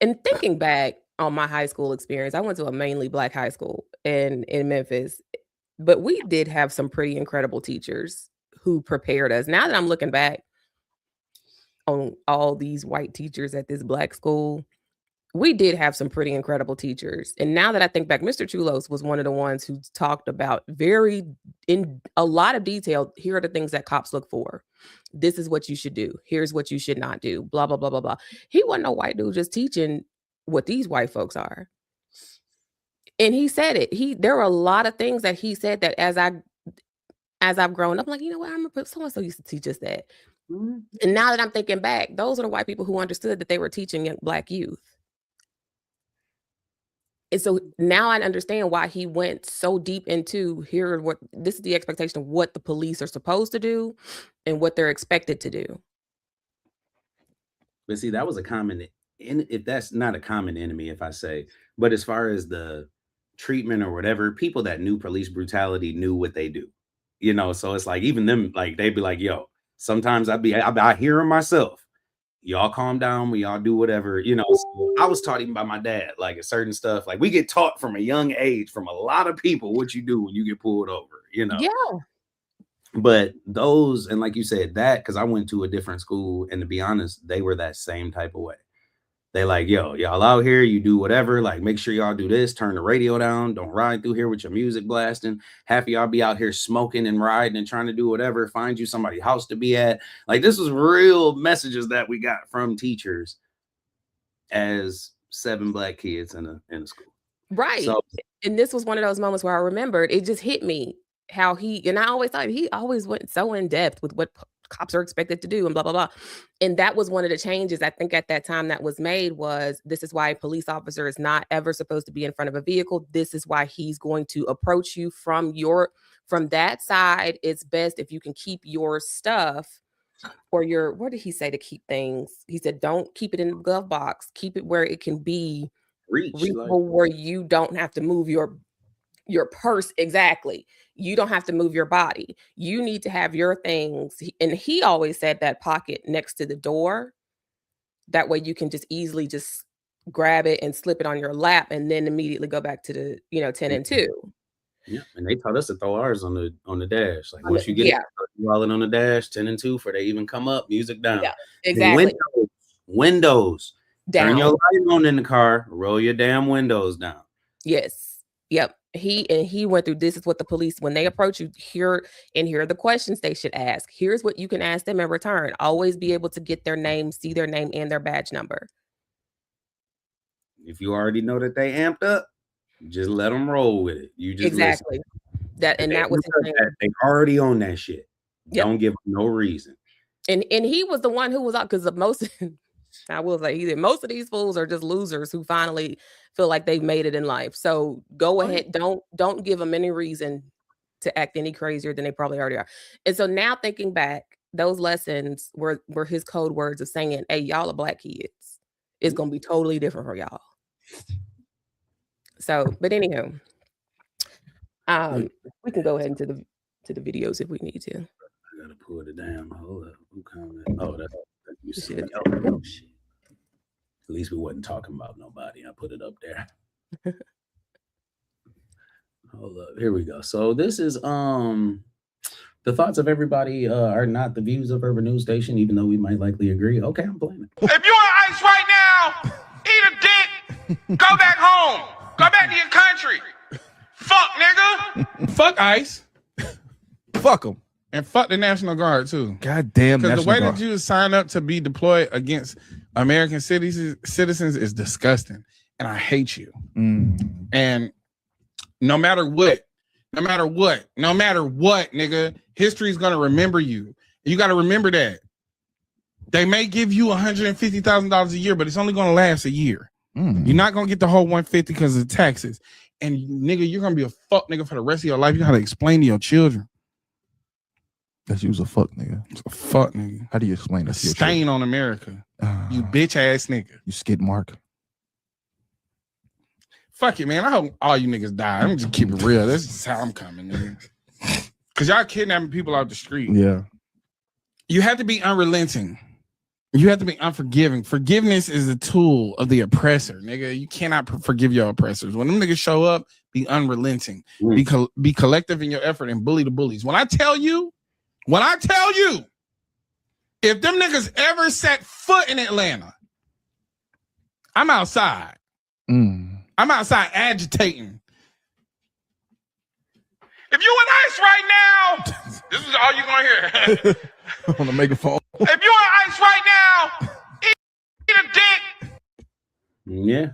and thinking back on my high school experience, I went to a mainly Black high school in Memphis, but we did have some pretty incredible teachers who prepared us. Now that I'm looking back on all these white teachers at this Black school, we did have some pretty incredible teachers. And now that I think back, Mr. Chulos was one of the ones who talked about very in a lot of detail. Here are the things that cops look for. This is what you should do. Here's what you should not do. Blah, blah, blah, blah, blah. He wasn't no white dude just teaching what these white folks are. And he said it. There were a lot of things that he said that as I've grown up, I'm like, you know what? I remember so-and-so used to teach us that. Mm-hmm. And now that I'm thinking back, those are the white people who understood that they were teaching young Black youth. And so now I understand why he went so deep into this is the expectation of what the police are supposed to do and what they're expected to do. But see, that was a common, if that's not a common enemy, if I say, but as far as the treatment or whatever, people that knew police brutality knew what they do. You know, so it's like even them, like they'd be like, yo, sometimes I hear them myself. Y'all calm down when y'all do whatever, you know. So I was taught even by my dad, like certain stuff, like we get taught from a young age from a lot of people what you do when you get pulled over, you know. Yeah. But those, and like you said, that because I went to a different school, and to be honest, they were that same type of way. They like, yo, y'all out here, you do whatever, like make sure y'all do this, turn the radio down, don't ride through here with your music blasting. Half of y'all be out here smoking and riding and trying to do whatever, find you somebody's house to be at. Like this was real messages that we got from teachers as 7 Black kids in a school. Right. So, and this was one of those moments where I remembered, it just hit me how and I always thought he always went so in depth with what cops are expected to do and blah, blah, blah. And that was one of the changes I think at that time that was made was this is why a police officer is not ever supposed to be in front of a vehicle. This is why he's going to approach you from that side. It's best if you can keep your stuff or what did he say to keep things? He said, don't keep it in the glove box. Keep it where it can be reachable, where you don't have to move your purse. Exactly. You don't have to move your body. You need to have your things. And he always said that pocket next to the door. That way you can just easily just grab it and slip it on your lap and then immediately go back to the, 10 and 2. Yeah. And they taught us to throw ours on the dash. Like once you get it, wallet on the dash, 10 and 2 before they even come up, music down. Yeah, exactly. Windows down. Turn your light on in the car, roll your damn windows down. Yes. Yep. He went through, this is what the police, when they approach you, here are the questions they should ask. Here's what you can ask them in return. Always be able to get their name, see their name and their badge number. If you already know that they amped up, just let them roll with it. You just exactly listen. That was they already own that shit. Yep. Don't give them no reason. And he was the one who was out because of most. I will say most of these fools are just losers who finally feel like they've made it in life. So go ahead. Don't give them any reason to act any crazier than they probably already are. And so now thinking back, those lessons were his code words of saying, hey, y'all are Black kids. It's going to be totally different for y'all. So, but anywho, we can go ahead into the videos if we need to. I gotta pull it down. Hold up. Who comment? Oh, that's you said. Oh, shit. At least we wasn't talking about nobody. I put it up there. Hold up. Here we go. So this is the thoughts of everybody are not the views of Urban News Station, even though we might likely agree. Okay, I'm playing it. If you're on ice right now, eat a dick. Go back home. Go back to your country. Fuck, nigga. Fuck ICE. Fuck them. And fuck the National Guard, too. God damn. Because the way that you sign up to be deployed against American citizens is disgusting. And I hate you. And no matter what, nigga, history's going to remember you. You got to remember that. They may give you $150,000 a year, but it's only going to last a year. You're not going to get the whole 150 because of taxes. And nigga, you're going to be a fuck nigga for the rest of your life. You got to explain to your children. That you was a fuck nigga. A fuck nigga. How do you explain that to your stain children? On America. You bitch ass nigga. You skid mark. Fuck it, man. I hope all you niggas die. I'm just keep it real. This is how I'm coming, nigga. Because y'all kidnapping people out the street. Yeah. You have to be unrelenting. You have to be unforgiving. Forgiveness is a tool of the oppressor, nigga. You cannot forgive your oppressors. When them niggas show up, be unrelenting. Be collective in your effort and bully the bullies. When I tell you, if them niggas ever set foot in Atlanta, I'm outside. I'm outside agitating. If you in ice right now, this is all you're going to hear. On the megaphone. If you're on ice right now, eat a dick. Yeah.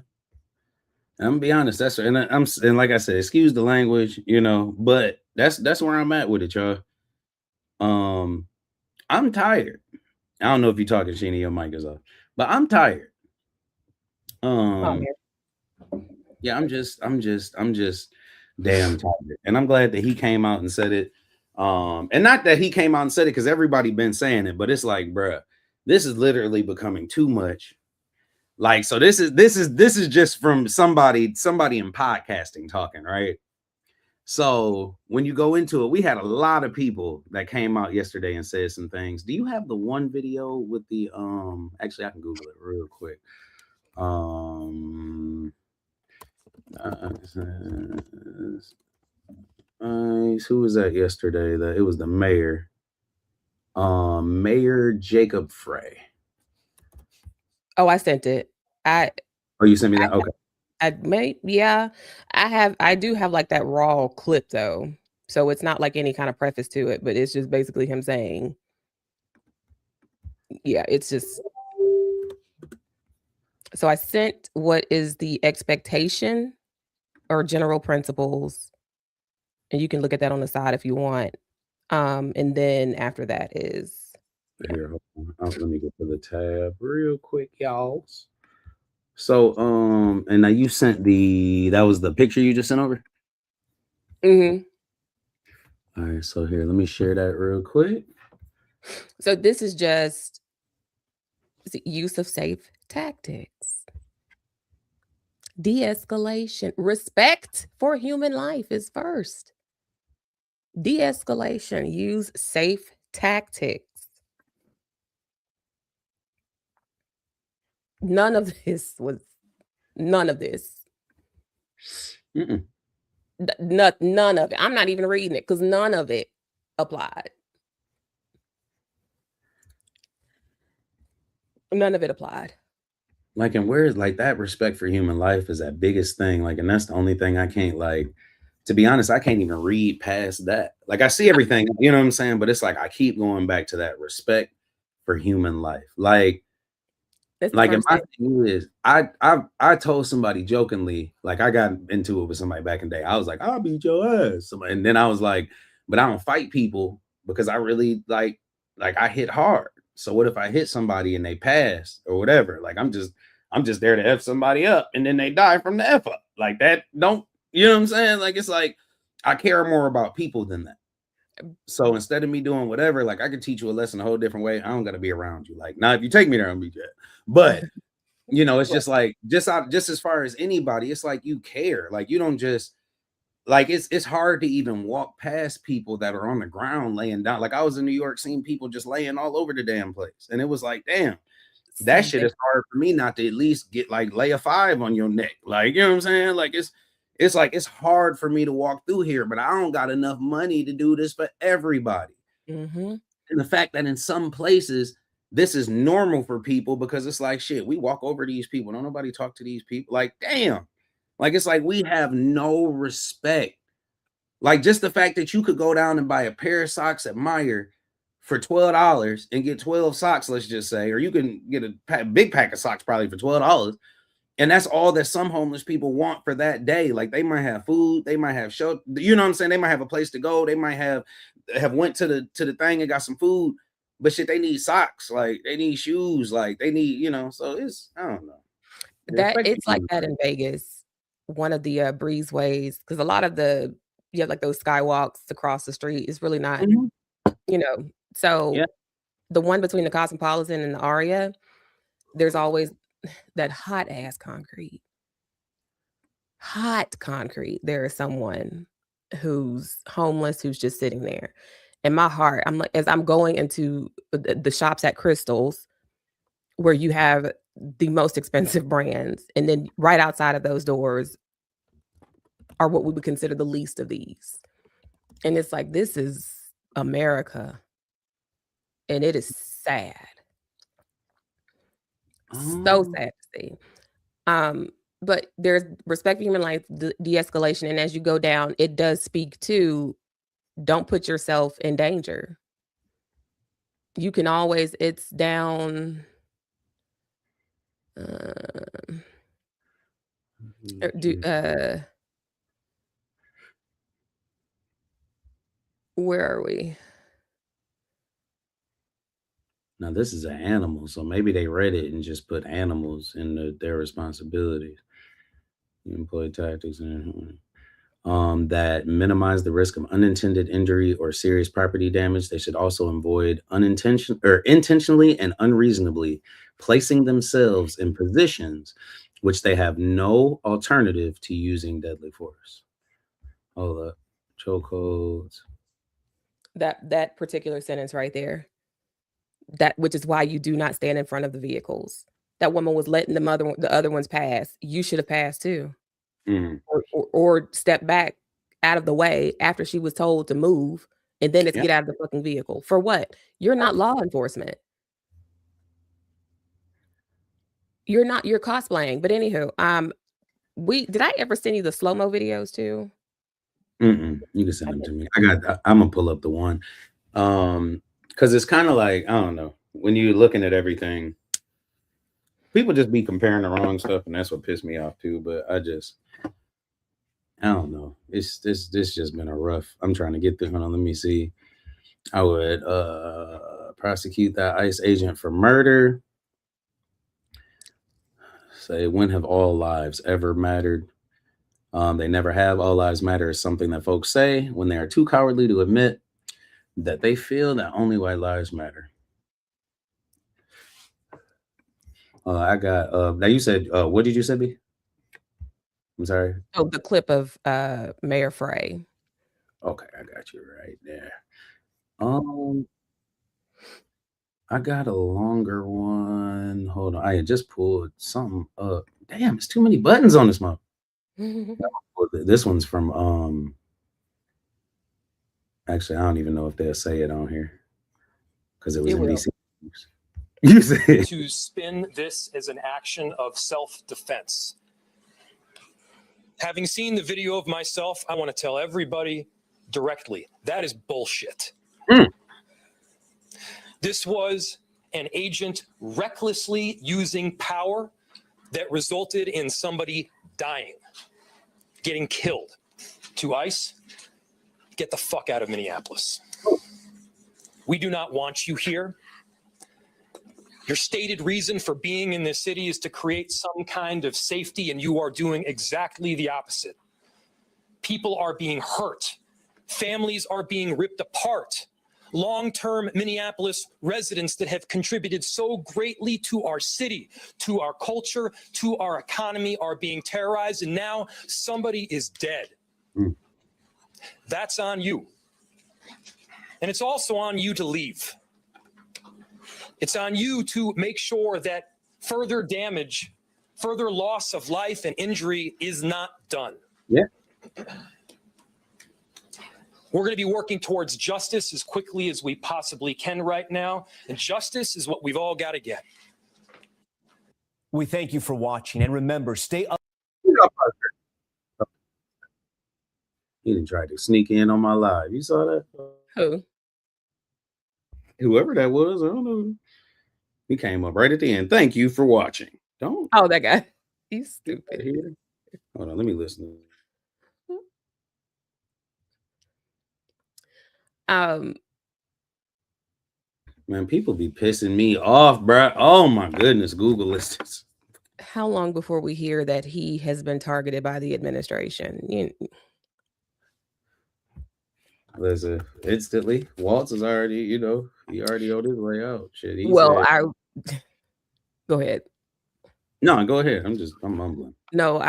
I'm gonna be honest. That's and like I said, excuse the language, but that's where I'm at with it, y'all. I'm tired. I don't know if you're talking, Sheena, your mic is off, but I'm tired. Yeah, I'm just damn tired. And I'm glad that he came out and said it. And not that he came out and said it because everybody been saying it, but it's like, bruh, this is literally becoming too much. Like, so this is just from somebody in podcasting talking, right? So when you go into it, we had a lot of people that came out yesterday and said some things. Do you have the one video with the actually I can Google it real quick. Who was that yesterday? It was the mayor. Mayor Jacob Frey. Oh, I sent it. Oh, you sent me that? Okay. I do have like that raw clip though. So it's not like any kind of preface to it, but it's just basically him saying, yeah, it's just. So I sent what is the expectation or general principles, and you can look at that on the side if you want. And then after that is. Yeah. Here, hold on. Let me get to the tab real quick, y'all. So, and now you sent that was the picture you just sent over? Mm-hmm. All right, so here, let me share that real quick. So this is just the use of safe tactics. De-escalation. Respect for human life is first. De-escalation. Use safe tactics. None of this. Mm-mm. None of it. I'm not even reading it because none of it applied. None of it applied. Like, and where is like that respect for human life is that biggest thing. Like, and that's the only thing I can't, like, to be honest, I can't even read past that. Like, I see everything, you know what I'm saying? But it's like I keep going back to that respect for human life. Like and my thing is, I told somebody jokingly, like I got into it with somebody back in the day. I was like, I'll beat your ass. And then I was like, but I don't fight people because I really like I hit hard. So what if I hit somebody and they pass or whatever? Like I'm just there to F somebody up and then they die from the F up. Like that don't, you know what I'm saying? Like it's like I care more about people than that. So instead of me doing whatever, like I could teach you a lesson a whole different way. I don't got to be around you. Like now, if you take me there, I'm be jet. But you know, it's just like just as far as anybody, it's like you care. Like you don't just like it's hard to even walk past people that are on the ground laying down. Like I was in New York seeing people just laying all over the damn place, and it was like, damn, that shit is hard for me not to at least get like lay a 5 on your neck. Like you know what I'm saying? Like it's like it's hard for me to walk through here, but I don't got enough money to do this for everybody. Mm-hmm. And the fact that in some places this is normal for people because it's like shit, we walk over these people, don't nobody talk to these people. Like, damn, like it's like we have no respect. Like just the fact that you could go down and buy a pair of socks at Meijer for $12 and get 12 socks, let's just say, or you can get a big pack of socks probably for $12. And that's all that some homeless people want for that day. Like they might have food, they might have shelter, you know what I'm saying? They might have a place to go. They might have went to the thing and got some food, but shit, they need socks, like they need shoes, like they need, you know. So it's I don't know. That it's like that in Vegas. One of the breezeways, because a lot of you have like those skywalks across the street. It's really not, you know. So the one between the Cosmopolitan and the Aria, there's always that hot ass concrete. There is someone who's homeless who's just sitting there. In my heart, I'm like, as I'm going into the shops at Crystals, where you have the most expensive brands, and then right outside of those doors are what we would consider the least of these. And it's like, this is America. And it is sad. So sad to see. But there's respect for human life, de-escalation. And as you go down, it does speak to don't put yourself in danger. You can always, it's down. Where are we? Now this is an animal, so maybe they read it and just put animals in their responsibilities. You employ tactics that minimize the risk of unintended injury or serious property damage. They should also avoid intentionally and unreasonably placing themselves in positions which they have no alternative to using deadly force. Hold up. Chokeholds. That particular sentence right there. That which is why you do not stand in front of the vehicles. That woman was letting the other ones pass. You should have passed too. Mm. Or step back out of the way after she was told to move, and then it's Yeah. get out of the fucking vehicle. For what? You're not law enforcement. You're cosplaying. But anywho, did I ever send you the slow-mo videos too? You can send them to me. I'm gonna pull up the one. Because it's kind of like, I don't know, when you're looking at everything, people just be comparing the wrong stuff, and that's what pissed me off too. But I don't know. It's this just been a rough. I'm trying to get through. Hold on, let me see. I would prosecute that ICE agent for murder. Say, when have all lives ever mattered? They never have. All lives matter is something that folks say when they are too cowardly to admit that they feel that only white lives matter. I got now you said what did you say, B? I'm sorry. Oh, the clip of Mayor Frey. Okay, I got you right there. I got a longer one. Hold on. I had just pulled something up. Damn, it's too many buttons on this month. This one's from actually, I don't even know if they'll say it on here because it was in DC. You said to spin this as an action of self-defense. Having seen the video of myself, I want to tell everybody directly, that is bullshit. This was an agent recklessly using power that resulted in somebody dying, getting killed. To ICE, get the fuck out of Minneapolis. We do not want you here. Your stated reason for being in this city is to create some kind of safety, and you are doing exactly the opposite. People are being hurt. Families are being ripped apart. Long-term Minneapolis residents that have contributed so greatly to our city, to our culture, to our economy are being terrorized, and now somebody is dead. That's on you. And it's also on you to leave. It's on you to make sure that further damage, further loss of life and injury is not done. Yeah. We're going to be working towards justice as quickly as we possibly can right now. And justice is what we've all got to get. We thank you for watching. And remember, stay up. He didn't try to sneak in on my live. You saw that? Who? Whoever that was, I don't know. He came up right at the end. Thank you for watching. Don't. Oh, that guy. He's stupid. Hold on, let me listen. Man, people be pissing me off, bro. Oh my goodness, Google listings. How long before we hear that he has been targeted by the administration? Listen, instantly, Waltz is already, he already on his way out. Shit. Go ahead. No, go ahead. I'm mumbling. No,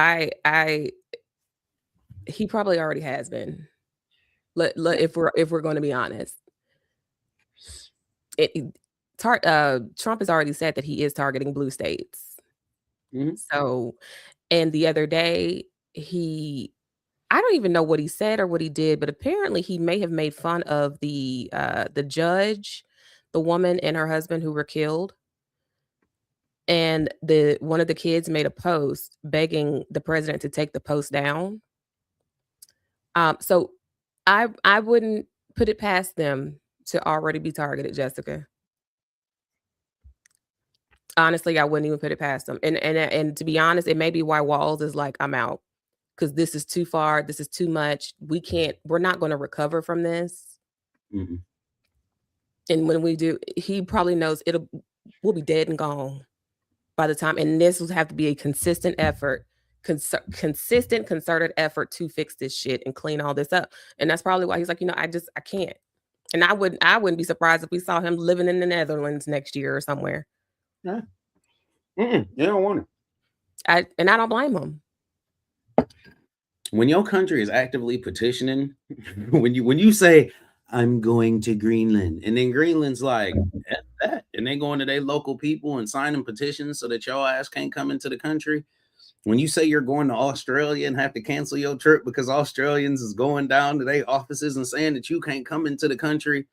he probably already has been. If we're going to be honest, Trump has already said that he is targeting blue states. Mm-hmm. So, and the other day I don't even know what he said or what he did, but apparently he may have made fun of the judge, the woman and her husband who were killed. And one of the kids made a post begging the president to take the post down. So I wouldn't put it past them to already be targeted, Jessica. Honestly, I wouldn't even put it past them. And to be honest, it may be why Walls is like, I'm out. Because this is too far. This is too much. We're not going to recover from this. Mm-hmm. And when we do, he probably knows we'll be dead and gone by the time. And this will have to be a consistent effort, consistent concerted effort to fix this shit and clean all this up. And that's probably why he's like, I can't. And I wouldn't be surprised if we saw him living in the Netherlands next year or somewhere. Yeah. You don't want it. I don't blame them. When your country is actively petitioning, when you say I'm going to Greenland, and then Greenland's like F that, and they going to their local people and signing petitions so that your ass can't come into the country. When you say you're going to Australia and have to cancel your trip because Australians is going down to their offices and saying that you can't come into the country.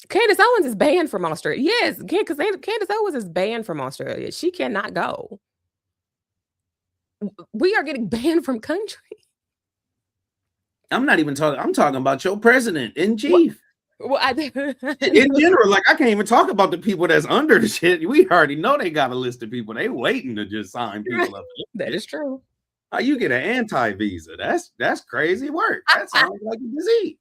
Candace Owens is banned from Australia. Yes, because Candace Owens is banned from Australia. She cannot go. We are getting banned from country. I'm not even talking. I'm talking about your president in chief. Well, in general, like I can't even talk about the people that's under the shit. We already know they got a list of people. They waiting to just sign people up. That is true. How you get an anti-visa? That's crazy work. That sounds like a disease.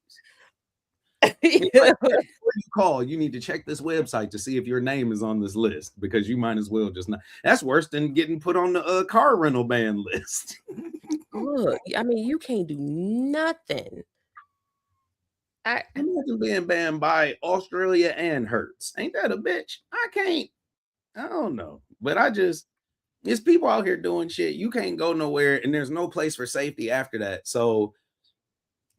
Before you call, you need to check this website to see if your name is on this list, because you might as well just not. That's worse than getting put on the car rental ban list. Look, I mean, you can't do nothing. Imagine being banned by Australia and Hertz. Ain't that a bitch? I don't know. But it's people out here doing shit. You can't go nowhere, and there's no place for safety after that. So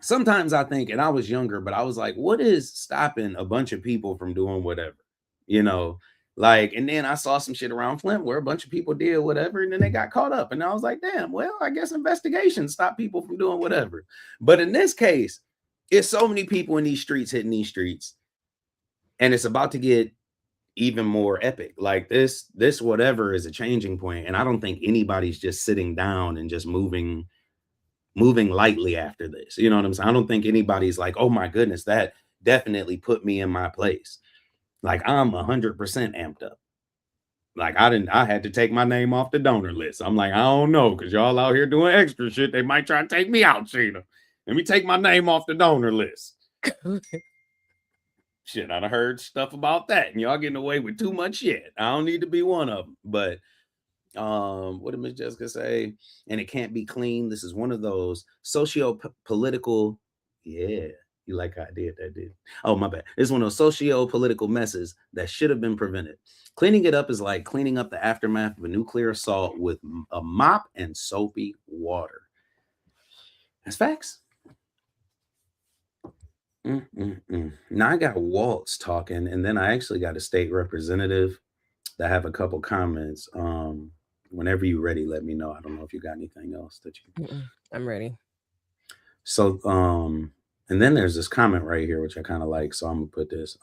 sometimes I think, and I was younger, but I was like, what is stopping a bunch of people from doing whatever? You know, like, and then I saw some shit around Flint where a bunch of people did whatever, and then they got caught up. And I was like, damn, well, I guess investigations stop people from doing whatever. But in this case, it's so many people in these streets hitting these streets, and it's about to get even more epic. Like this whatever is a changing point, and I don't think anybody's just sitting down and just moving lightly after this. You know what I'm saying? I don't think anybody's like, oh my goodness, that definitely put me in my place. Like I'm 100% amped up. Like I had to take my name off the donor list. I'm like, I don't know, because y'all out here doing extra shit. They might try to take me out, Sheena. Let me take my name off the donor list. Shit, I've heard stuff about that, and y'all getting away with too much shit. I don't need to be one of them. But what did Miss Jessica say? And it can't be clean. This is one of those socio-political. Yeah, you like how I did that, dude. Oh, my bad. It's one of those socio-political messes that should have been prevented. Cleaning it up is like cleaning up the aftermath of a nuclear assault with a mop and soapy water. That's facts. Now I got Waltz talking, and then I actually got a state representative that have a couple comments. Whenever you're ready, let me know. I don't know if you got anything else that you. I'm ready. So, and then there's this comment right here, which I kind of like. So I'm gonna put this.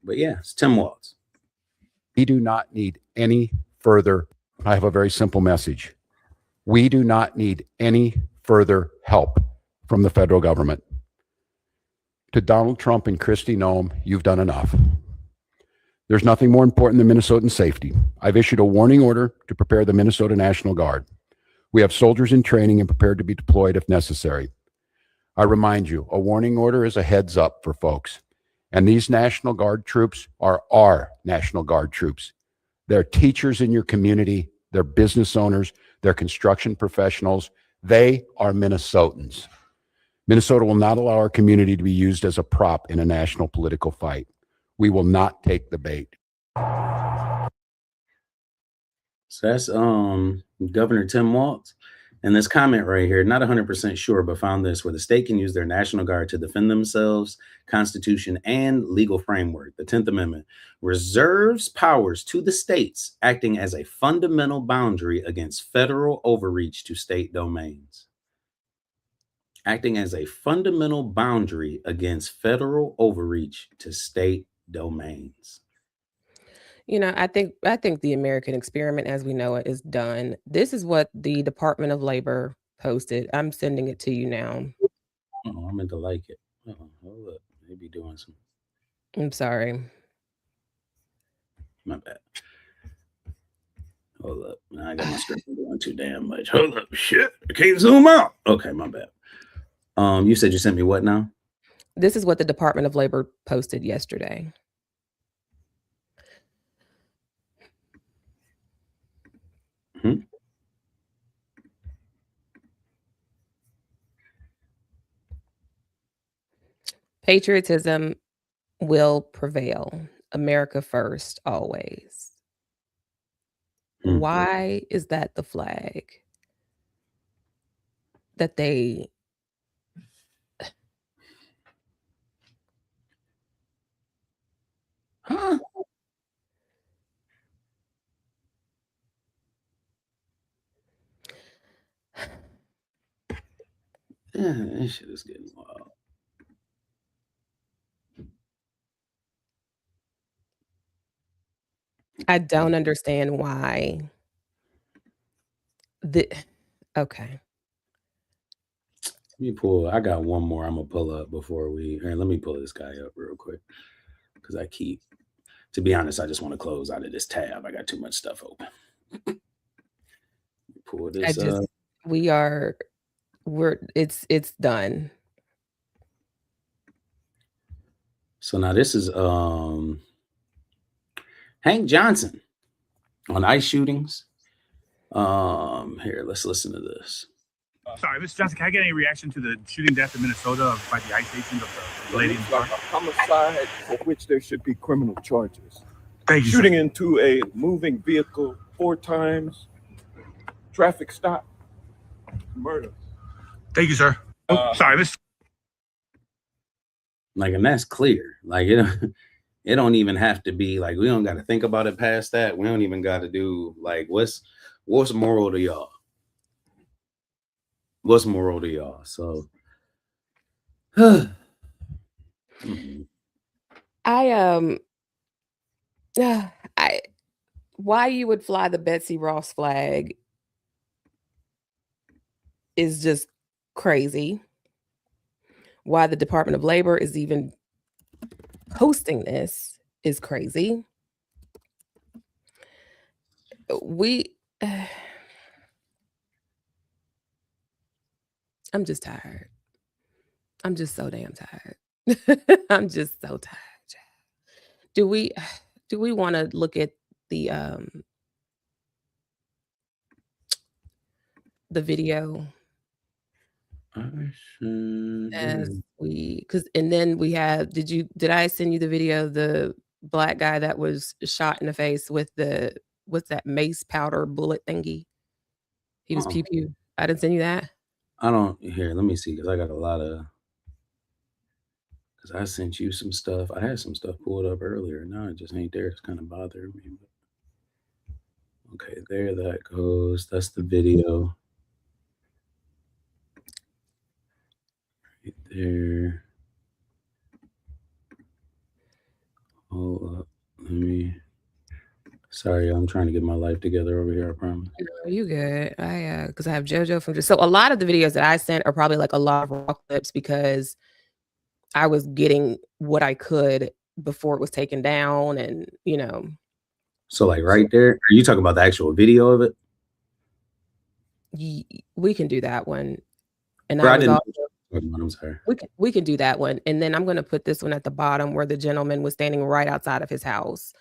But yeah, it's Tim Waltz. We do not need any further. I have a very simple message. We do not need any further help from the federal government. To Donald Trump and Kristi Noem, you've done enough. There's nothing more important than Minnesotan safety. I've issued a warning order to prepare the Minnesota National Guard. We have soldiers in training and prepared to be deployed if necessary. I remind you, a warning order is a heads up for folks. And these National Guard troops are our National Guard troops. They're teachers in your community. They're business owners. They're construction professionals. They are Minnesotans. Minnesota will not allow our community to be used as a prop in a national political fight. We will not take the bait. So that's Governor Tim Waltz. And this comment right here, not 100% sure, but found this, where the state can use their National Guard to defend themselves, Constitution, and legal framework. The 10th Amendment reserves powers to the states, acting as a fundamental boundary against federal overreach to state domains. Acting as a fundamental boundary against federal overreach to state domains. You know, I think the American experiment as we know it is done. This is what the Department of Labor posted. I'm sending it to you now. Oh, I meant to like it. Hold up. Maybe doing some. I'm sorry. My bad. Hold up. I got my screen doing too damn much. Hold up. Shit. I can't zoom out. Okay, my bad. You said you sent me what now? This is what the Department of Labor posted yesterday. Patriotism will prevail. America first, always. Why is that the flag that they Huh? Yeah, that shit is getting wild. I don't understand why okay. Let me pull. I got one more I'm gonna pull up before we. Here, let me pull this guy up real quick because to be honest, I just want to close out of this tab. I got too much stuff open. Pull I this just up. it's done. So now this is Hank Johnson on ICE shootings. Here, let's listen to this. Sorry, Mr. Johnson, can I get any reaction to the shooting death in Minnesota by the ICE agent of the lady in the car? Like a homicide for which there should be criminal charges. Thank you, Shooting sir. into a moving vehicle 4 times, traffic stop, murder. Thank you, sir. Sorry, Mr. Like, and that's clear. Like, it don't even have to be like, we don't got to think about it past that. We don't even got to do like, what's moral to y'all? What's moral to y'all? So, Why you would fly the Betsy Ross flag is just crazy. Why the Department of Labor is even hosting this is crazy. I'm just tired. I'm just so damn tired. I'm just so tired. Do we want to look at the video as and then we have did I send you the video of the black guy that was shot in the face with what's that mace powder bullet thingy? He was pew pew. I didn't send you that. I don't. Here, let me see, because I got a lot of. Because I sent you some stuff. I had some stuff pulled up earlier. Now it just ain't there. It's kind of bothering me. But okay, there that goes. That's the video. Right there. Hold up. Let me. Sorry, I'm trying to get my life together over here. I promise. No, you good. Because I have JoJo from so a lot of the videos that I sent are probably like a lot of raw clips because I was getting what I could before it was taken down, and So like right there, are you talking about the actual video of it? We can do that one. And Bro, I'm sorry. We can do that one, and then I'm going to put this one at the bottom where the gentleman was standing right outside of his house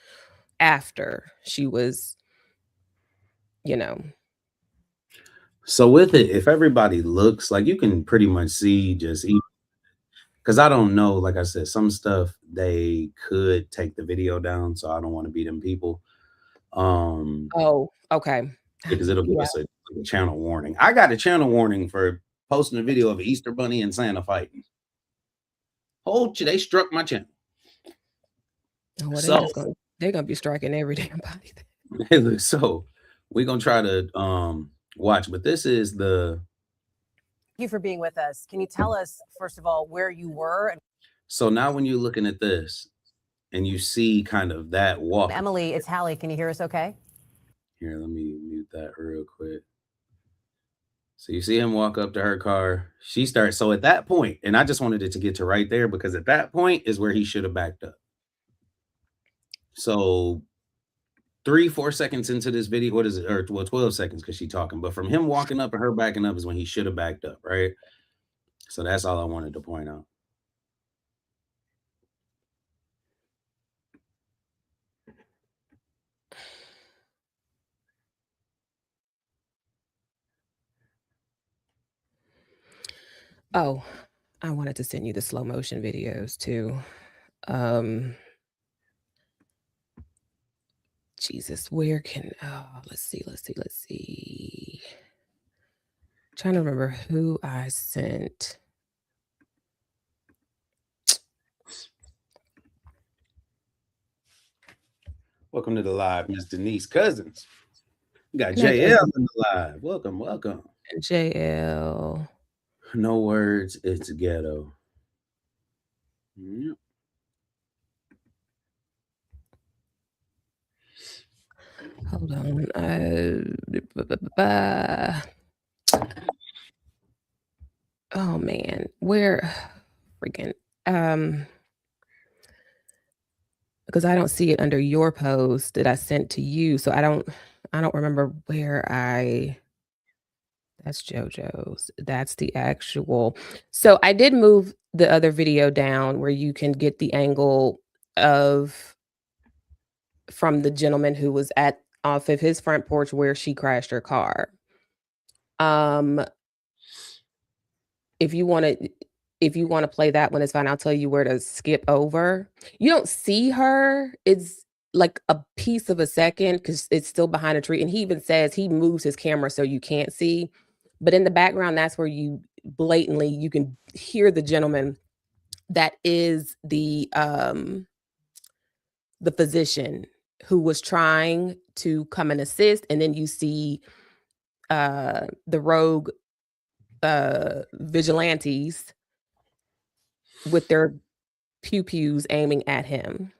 after she was, So with it, if everybody looks like, you can pretty much see because I don't know, like I said, some stuff they could take the video down, so I don't want to be them people. Oh, okay. Because it'll give us a channel warning. I got a channel warning for posting a video of an Easter Bunny and Santa fighting. They struck my channel. Oh, well, they're gonna be striking every damn body. So we're gonna try to watch, but this is the. Thank you for being with us. Can you tell us, first of all, where you were? So now when you're looking at this and you see kind of that walk. Emily, it's Hallie. Can you hear us okay? Here, let me mute that real quick. So you see him walk up to her car. She starts. So at that point, and I just wanted it to get to right there because at that point is where he should have backed up. So 3-4 seconds into this video, what is it? Or 12 seconds because she's talking. But from him walking up and her backing up is when he should have backed up, right? So that's all I wanted to point out. Oh, I wanted to send you the slow motion videos too. Jesus, where can let's see. Trying to remember who I sent. Welcome to the live, Miss Denise Cousins. We got Good night, JL in the live. Welcome. JL. No words, it's ghetto. Yep. Hold on. Oh man, where freaking because I don't see it under your post that I sent to you, so I don't remember where that's JoJo's. That's the actual. So I did move the other video down where you can get the angle from the gentleman who was off of his front porch where she crashed her car. If you want to play that one, it's fine. I'll tell you where to skip over. You don't see her. It's like a piece of a second because it's still behind a tree. And he even says he moves his camera so you can't see. But in the background, that's where you can hear the gentleman that is the physician who was trying to come and assist. And then you see the rogue vigilantes with their pew-pews aiming at him.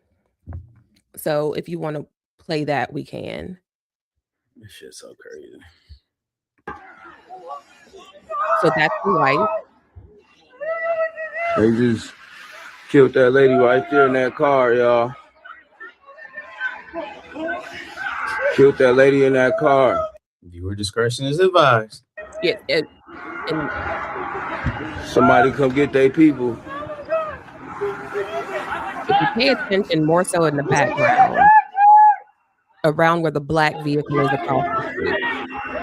So if you want to play that, we can. This shit's so crazy. So that's the wife. They just killed that lady right there in that car, y'all. Killed that lady in that car. Viewer discretion is advised. Yeah, and Somebody come get their people. if you pay attention more so in the background, around where the black vehicle is across the street.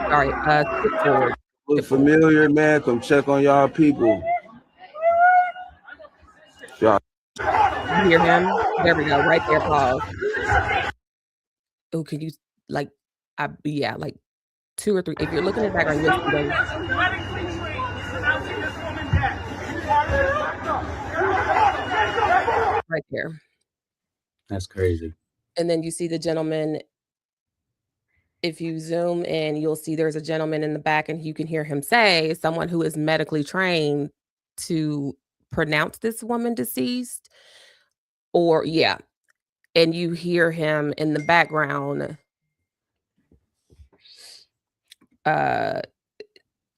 Sorry, skip forward. Look familiar, man. Come check on y'all people. Y'all. You hear him? There we go. Right there, pause. Oh, can you like 2 or 3? If you're looking at the background, you'll see them. Right there. That's crazy. And then you see the gentleman. If you zoom in, you'll see there's a gentleman in the back, and you can hear him say, someone who is medically trained to pronounce this woman deceased. Or, yeah. And you hear him in the background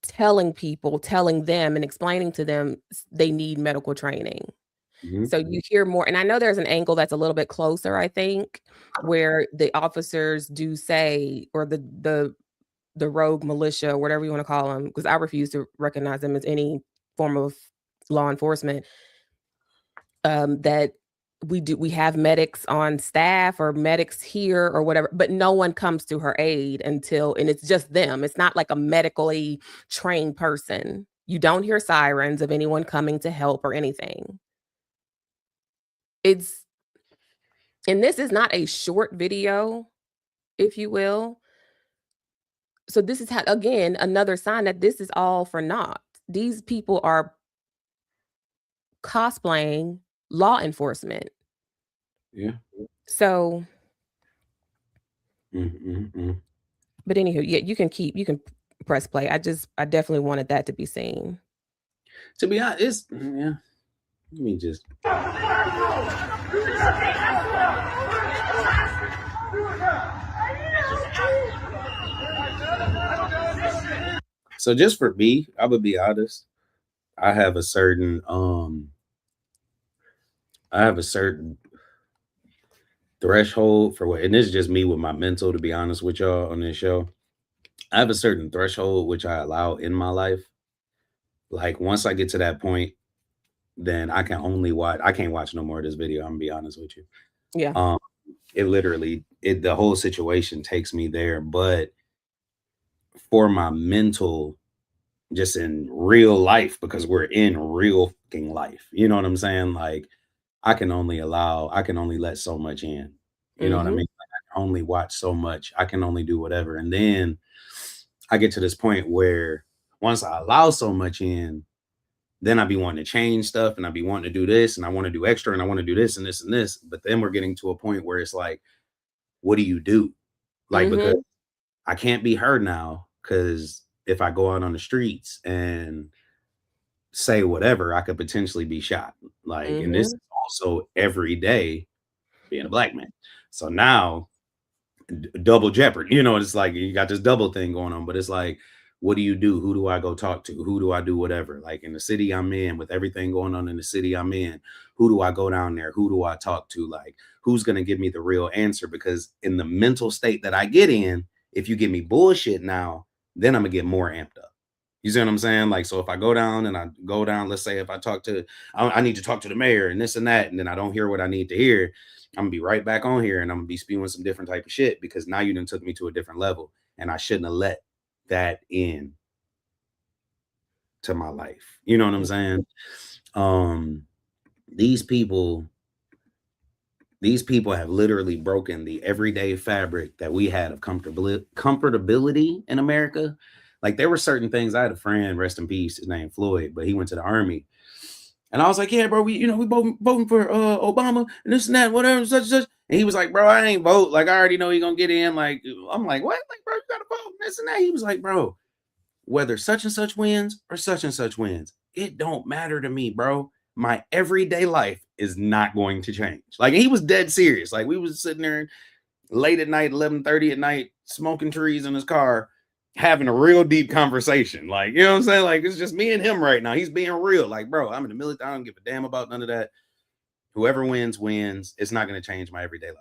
telling them and explaining to them they need medical training. Mm-hmm. So you hear more. And I know there's an angle that's a little bit closer, I think, where the officers do say, or the rogue militia, or whatever you want to call them, because I refuse to recognize them as any form of law enforcement, that we have medics on staff or medics here or whatever, but no one comes to her aid and it's just them. It's not like a medically trained person. You don't hear sirens of anyone coming to help or anything. And this is not a short video, if you will. So this is again, another sign that this is all for naught. These people are cosplaying law enforcement. Yeah. So, but anywho, yeah, you can press play. I definitely wanted that to be seen. To be honest, yeah. Let me just. So just for me, I would be honest. I have a certain threshold for what, and this is just me with my mental, to be honest with y'all on this show. I have a certain threshold which I allow in my life. Like once I get to that point, then I can't watch no more of this video. I'm gonna be honest with you. Yeah. The whole situation takes me there. But for my mental, just in real life, because we're in real fucking life, you know what I'm saying? Like I can only let so much in. You know what I mean? Like, I can only watch so much. I can only do whatever. And then I get to this point where once I allow so much in, then I be wanting to change stuff and I be wanting to do this and I want to do extra and I want to do this and this and this. But then we're getting to a point where it's like, what do you do? Like, because I can't be her now, because if I go out on the streets and say whatever, I could potentially be shot. Like, and this is also every day being a black man. So now double jeopardy, you know, it's like you got this double thing going on, but it's like, what do you do? Who do I go talk to? Who do I do whatever? Like in the city I'm in, with everything going on in the city I'm in, who do I go down there? Who do I talk to? Like, who's going to give me the real answer? Because in the mental state that I get in, if you give me bullshit now, then I'm gonna get more amped up. You see what I'm saying? Like, so if I go down, let's say if I talk to, I need to talk to the mayor and this and that, and then I don't hear what I need to hear, I'm gonna be right back on here and I'm gonna be spewing some different type of shit, because now you done took me to a different level and I shouldn't have let that in to my life. You know what I'm saying? These people have literally broken the everyday fabric that we had of comfortability in America. Like, there were certain things. I had a friend, rest in peace, his name Floyd, but he went to the army. And I was like, yeah, bro, we both voting for Obama and this and that, whatever, such and such. And he was like, bro, I ain't vote. Like, I already know you're gonna get in. Like, I'm like, what? Like, bro, you gotta vote and this and that. He was like, bro, whether such and such wins or such and such wins, it don't matter to me, bro. My everyday life is not going to change. Like, he was dead serious. Like, we was sitting there late at night, 11:30 at night, smoking trees in his car, having a real deep conversation. Like, you know what I'm saying? Like, it's just me and him right now. He's being real. Like, bro, I'm in the military. I don't give a damn about none of that. Whoever wins, wins. It's not going to change my everyday life.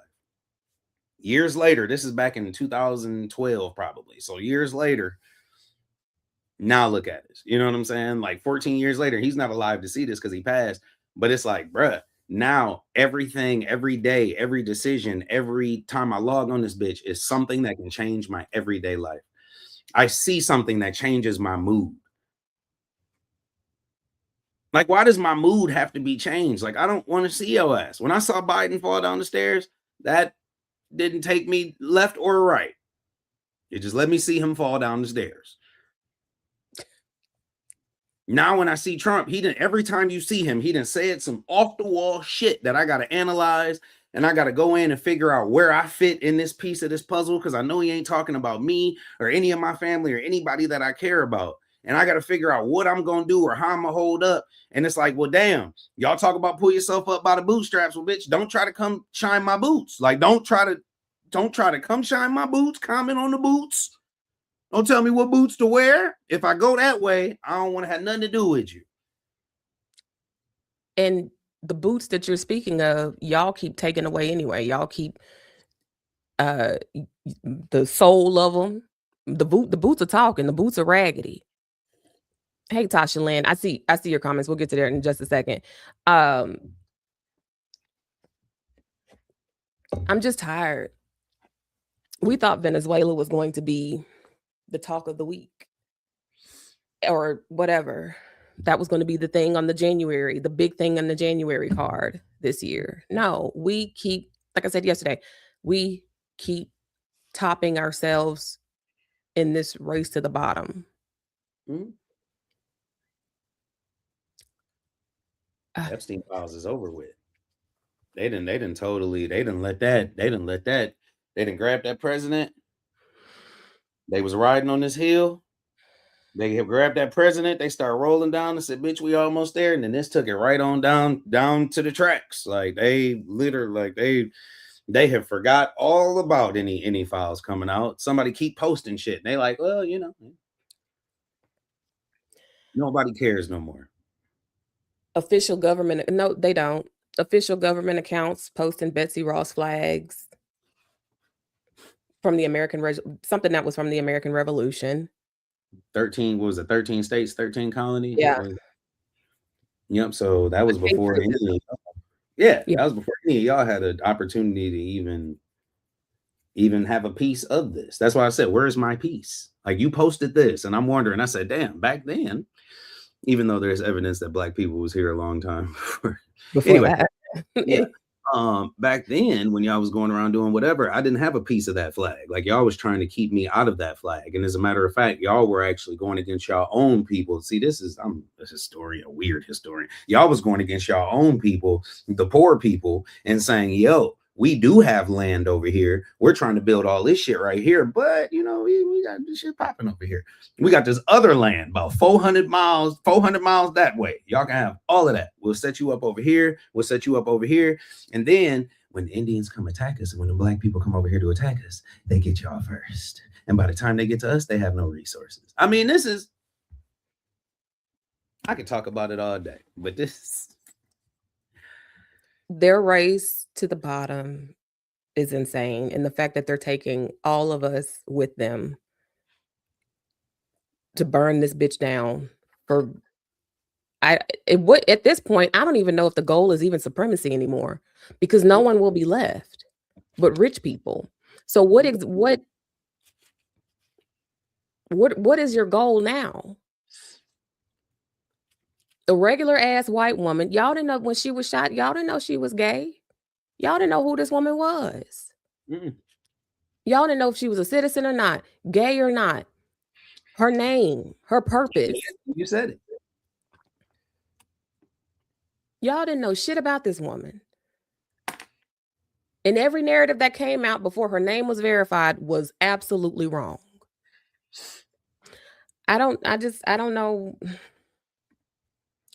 Years later, this is back in 2012, probably. So years later, now look at this. You know what I'm saying? Like 14 years later, he's not alive to see this because he passed. But it's like, bruh, now everything, every day, every decision, every time I log on this bitch is something that can change my everyday life. I see something that changes my mood. Like, why does my mood have to be changed? Like, I don't want to see your ass. When I saw Biden fall down the stairs, that didn't take me left or right. It just let me see him fall down the stairs. Now, when I see Trump, every time you see him, he done said some off the wall shit that I got to analyze, and I got to go in and figure out where I fit in this piece of this puzzle, because I know he ain't talking about me or any of my family or anybody that I care about. And I got to figure out what I'm going to do or how I'm going to hold up. And it's like, well, damn, y'all talk about pull yourself up by the bootstraps. Well, bitch, don't try to come shine my boots. Like, don't try to come shine my boots, comment on the boots. Don't tell me what boots to wear. If I go that way, I don't want to have nothing to do with you. And the boots that you're speaking of, y'all keep taking away anyway. Y'all keep the soul of them. The boots are talking. The boots are raggedy. Hey, Tasha Lynn, I see your comments. We'll get to that in just a second. I'm just tired. We thought Venezuela was going to be the talk of the week or whatever. That was going to be the thing on the big thing on the January card this year. No, we keep, like I said yesterday, we keep topping ourselves in this race to the bottom. Epstein files is over with. They didn't grab that president. They was riding on this hill. They grabbed that president. They started rolling down and said, bitch, we almost there. And then this took it right on down to the tracks. Like, they literally, they have forgot all about any files coming out. Somebody keep posting shit. And they like, well, you know, nobody cares no more. Official government, no, they don't. Official government accounts posting Betsy Ross flags from the something that was from the American Revolution. 13 states, 13 colonies. Yeah. Yep. So that was before any. Yeah, that was before any of y'all had an opportunity to even have a piece of this. That's why I said, where's my piece? Like, you posted this, and I'm wondering. I said, damn, back then, even though there's evidence that Black people was here a long time before. Anyway, yeah. Back then when y'all was going around doing whatever, I didn't have a piece of that flag. Like y'all was trying to keep me out of that flag. And as a matter of fact, y'all were actually going against y'all own people. See, I'm a historian, a weird historian. Y'all was going against y'all own people, the poor people, and saying, yo, we do have land over here. We're trying to build all this shit right here, but we got this shit popping over here. We got this other land about 400 miles that way. Y'all can have all of that. We'll set you up over here. We'll set you up over here. And then when the Indians come attack us, and when the black people come over here to attack us, they get y'all first. And by the time they get to us, they have no resources. I mean, I could talk about it all day, but Their race to the bottom is insane. And the fact that they're taking all of us with them to burn this bitch down at this point, I don't even know if the goal is even supremacy anymore, because no one will be left but rich people. So what is your goal now? A regular ass white woman, y'all didn't know when she was shot, y'all didn't know she was gay. Y'all didn't know who this woman was. Y'all didn't know if she was a citizen or not, gay or not. Her name, her purpose. You said it. Y'all didn't know shit about this woman. And every narrative that came out before her name was verified was absolutely wrong. I don't know.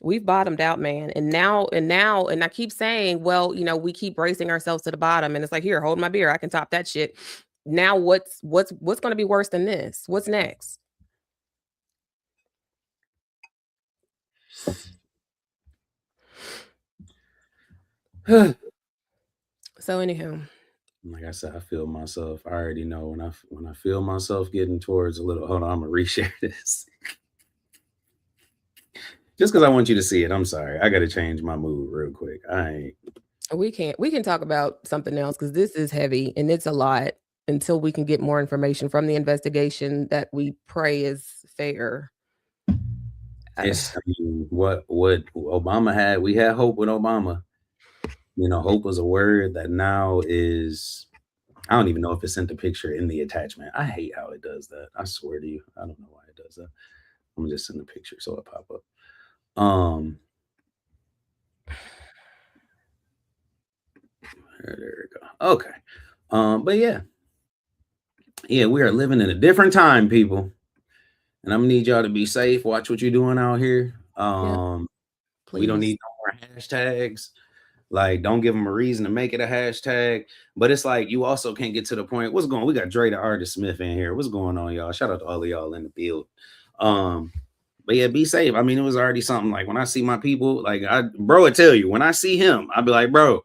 We've bottomed out, man. And now, and I keep saying, well, we keep racing ourselves to the bottom. And it's like, here, hold my beer. I can top that shit. Now what's going to be worse than this? What's next? So anyhow, like I said, I feel myself. I already know when I feel myself getting towards a little. Hold on, I'm gonna reshare this. Just because I want you to see it. I'm sorry. I got to change my mood real quick. We can talk about something else, because this is heavy and it's a lot, until we can get more information from the investigation that we pray is fair. What Obama had, we had hope with Obama. Hope was a word that now is, I don't even know if it sent the picture in the attachment. I hate how it does that. I swear to you. I don't know why it does that. I'm gonna just send the picture so it pop up. There we go. Okay. But yeah, we are living in a different time, people. And I'm gonna need y'all to be safe. Watch what you're doing out here. We don't need no more hashtags. Like, don't give them a reason to make it a hashtag. But it's like, you also can't get to the point. We got Dre the Artist Smith in here. What's going on, y'all? Shout out to all of y'all in the field. But yeah, be safe. I mean, it was already something. Like, when I see my people, like, bro would tell you, when I see him, I'd be like, bro,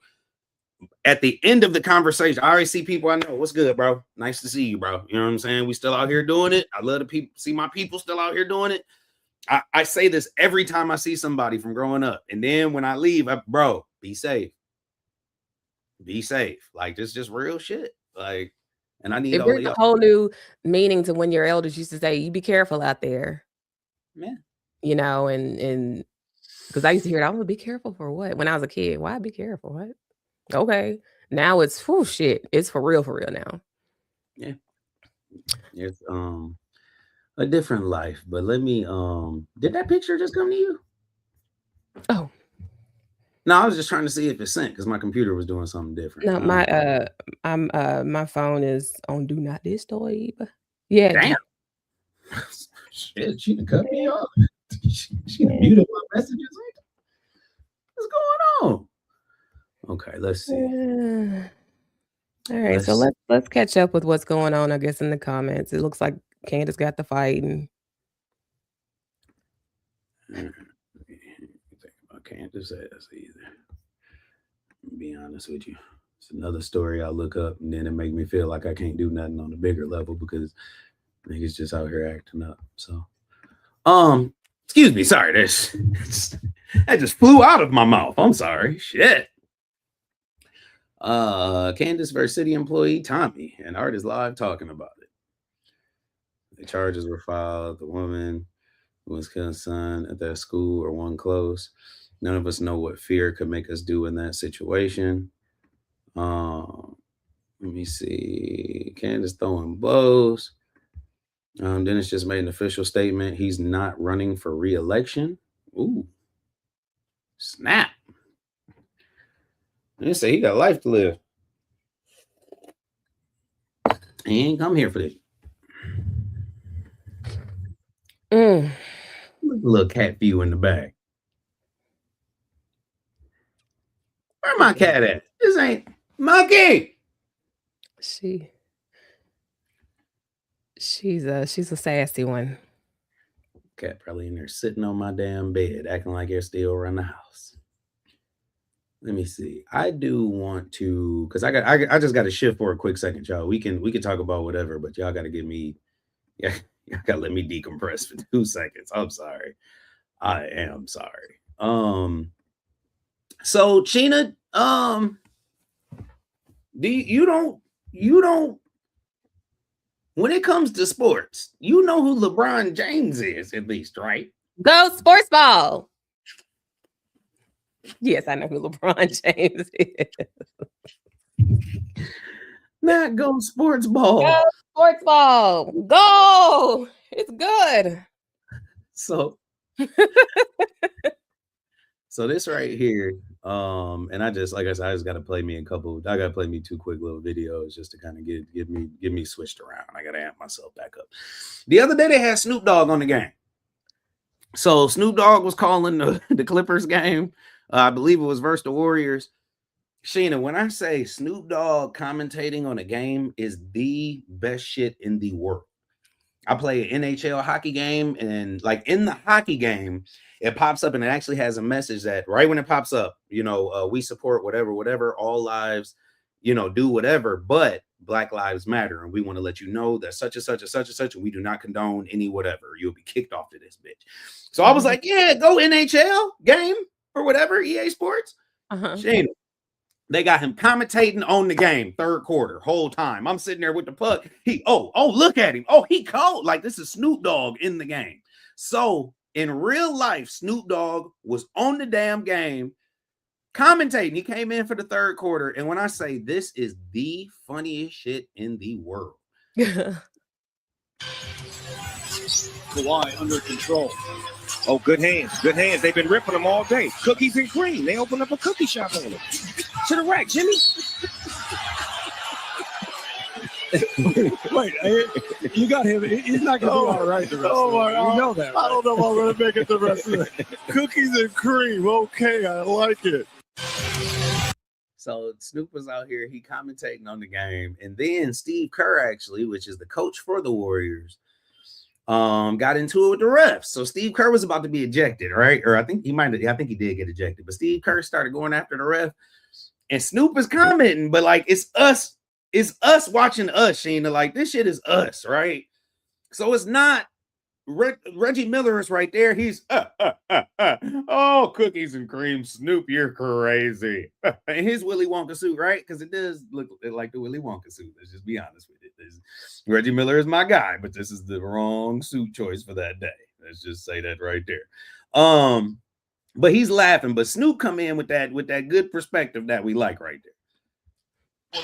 at the end of the conversation, I already see people I know. What's good, bro? Nice to see you, bro. You know what I'm saying? We still out here doing it. I love to see my people still out here doing it. I say this every time I see somebody from growing up. And then when I leave, bro, be safe. Be safe. Like, this just real shit. Like, and I need it brings a whole new meaning to when your elders used to say, you be careful out there. Man. And because I used to hear it, I would be careful for what? When I was a kid, why be careful? What? Okay. Now it's shit. It's for real now. Yeah. It's a different life. But let me did that picture just come to you? Oh. No, I was just trying to see if it sent, because my computer was doing something different. No, my phone is on do not disturb. Yeah. Damn. Shit, she done cut me off. She done muted my messages. What's going on? Okay, let's see. All right, so let's catch up with what's going on, I guess, in the comments. It looks like Candace got the fight. And think about Candace ass either. To be honest with you, it's another story I look up, and then it make me feel like I can't do nothing on the bigger level because niggas just out here acting up. So, excuse me, sorry, that just flew out of my mouth. I'm sorry, shit. Candace versus city employee Tommy, and Art is live talking about it. The charges were filed. The woman who was killed son at that school or one close. None of us know what fear could make us do in that situation. Let me see. Candace throwing blows. Dennis just made an official statement. He's not running for re-election. Ooh. Snap. They say he got life to live. He ain't come here for this. Mm. Little cat view in the bag. Where my cat at? This ain't Monkey. She's a sassy one. Cat probably in there sitting on my damn bed, acting like you're still around the house. Let me see. I do want to, because I just got to shift for a quick second, y'all. We can talk about whatever, but y'all got to give me, y'all got to let me decompress for 2 seconds. I'm sorry. I am sorry. So Sheena, you don't when it comes to sports, you know who LeBron James is, at least, right? Go sports ball. Yes, I know who LeBron James is. Not go sports ball. Go sports ball. Go. It's good. So this right here, and I just, like I said, I just got to play me I got to play me 2 quick little videos just to kind of get me switched around. I got to amp myself back up. The other day they had Snoop Dogg on the game. So Snoop Dogg was calling the Clippers game. I believe it was versus the Warriors. Sheena, when I say Snoop Dogg commentating on a game is the best shit in the world. I play an NHL hockey game, and like in the hockey game, it pops up and it actually has a message that right when it pops up, we support whatever, all lives, do whatever, but Black Lives Matter. And we want to let you know that such and such and such and such, and we do not condone any whatever. You'll be kicked off to this bitch. So I was like, yeah, go NHL game or whatever, EA Sports. Shane, they got him commentating on the game, 3rd quarter, whole time. I'm sitting there with the puck. Look at him. Oh, he called. Like, this is Snoop Dogg in the game. So in real life, Snoop Dogg was on the damn game commentating. He came in for the 3rd quarter. And when I say this is the funniest shit in the world. Kawhi under control. Oh, good hands. Good hands. They've been ripping them all day. Cookies and cream. They opened up a cookie shop on them. To the rack, Jimmy. Wait, you got him. He's not going to be all right the rest of it. You know that. Right? I don't know if I'm going to make it the rest of it. Cookies and cream. Okay, I like it. So Snoop was out here, he commentating on the game. And then Steve Kerr, actually, which is the coach for the Warriors, got into it with the refs. So Steve Kerr was about to be ejected, right? Or I think he did get ejected, but Steve Kerr started going after the ref. And Snoop is commenting, but like it's us watching us, Sheena. Like this shit is us, right? So it's not Reggie Miller is right there. He's oh, cookies and cream, Snoop, you're crazy. And his Willy Wonka suit, right? Because it does look like the Willy Wonka suit. Let's just be honest with it. Reggie Miller is my guy, but this is the wrong suit choice for that day. Let's just say that right there. But he's laughing. But Snoop come in with that good perspective that we like right there.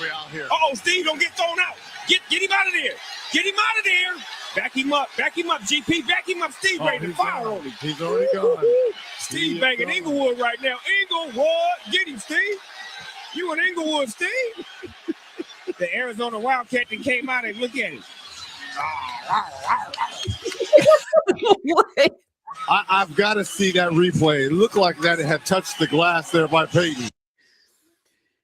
We're out here. Oh, Steve, don't get thrown out. Get him out of there. Get him out of there. Back him up. Back him up, GP. Back him up, Steve. Ready to fire on him. He's already gone. Steve banging Inglewood right now. Inglewood. Get him, Steve. You in Inglewood, Steve. The Arizona Wildcat that came out and look at him. I've got to see that replay. It looked like that it had touched the glass there by Peyton.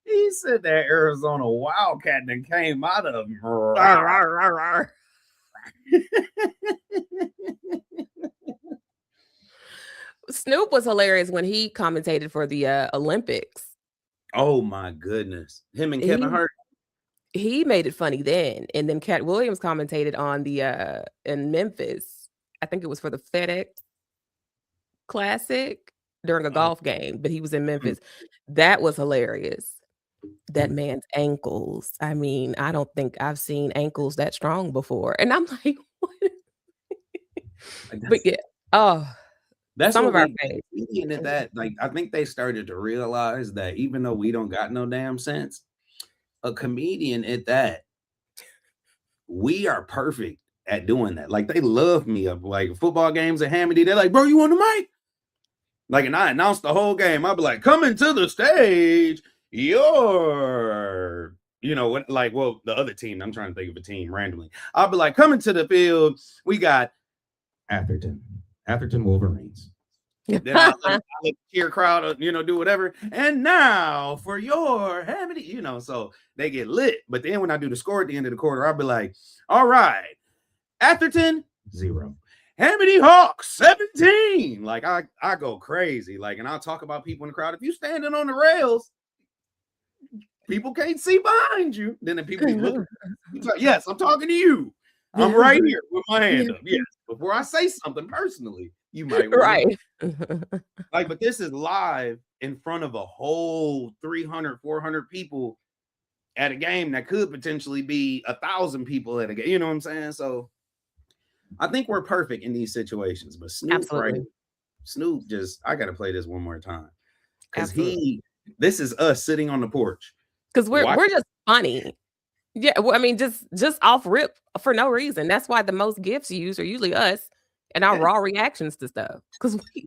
He said that Arizona Wildcat that came out of him. Snoop was hilarious when he commentated for the Olympics. Oh my goodness. Him and Kevin Hart. He made it funny then. And then Cat Williams commentated on the in Memphis. I think it was for the FedEx Classic during a golf game, but he was in Memphis. That was hilarious. That man's ankles. I mean, I don't think I've seen ankles that strong before. And I'm like, what? But yeah. Oh, that's some of our favorite. That, like, I think they started to realize that even though we don't got no damn sense, a comedian at that, we are perfect at doing that. Like they love me of like football games at Hamity. They're like, bro, you on the mic? Like, and I announced the whole game. I'll be like, coming to the stage, your, you know, what, like, well, the other team, I'm trying to think of a team randomly. I'll be like, coming to the field, we got Atherton Wolverines. Then I let the cheer crowd, you know, do whatever. And now for your Hamity, you know, so they get lit. But then when I do the score at the end of the quarter, I'll be like, all right, Atherton, 0. Hamity Hawks, 17. Like I go crazy. Like, and I'll talk about people in the crowd. If you standing on the rails, people can't see behind you. Then the people be looking. Like, yes, I'm talking to you. I'm right here with my hand up. Yes. Before I say something personally, you might right. Like, but this is live in front of a whole 300, 400 people at a game that could potentially be 1,000 people at a game. You know what I'm saying? So I think we're perfect in these situations, but Snoop, Absolutely. right? Snoop just, I got to play this one more time because this is us sitting on the porch. Because we're just funny. Yeah, well, I mean, just off rip for no reason. That's why the most gifts used are usually us and our raw reactions to stuff. Because we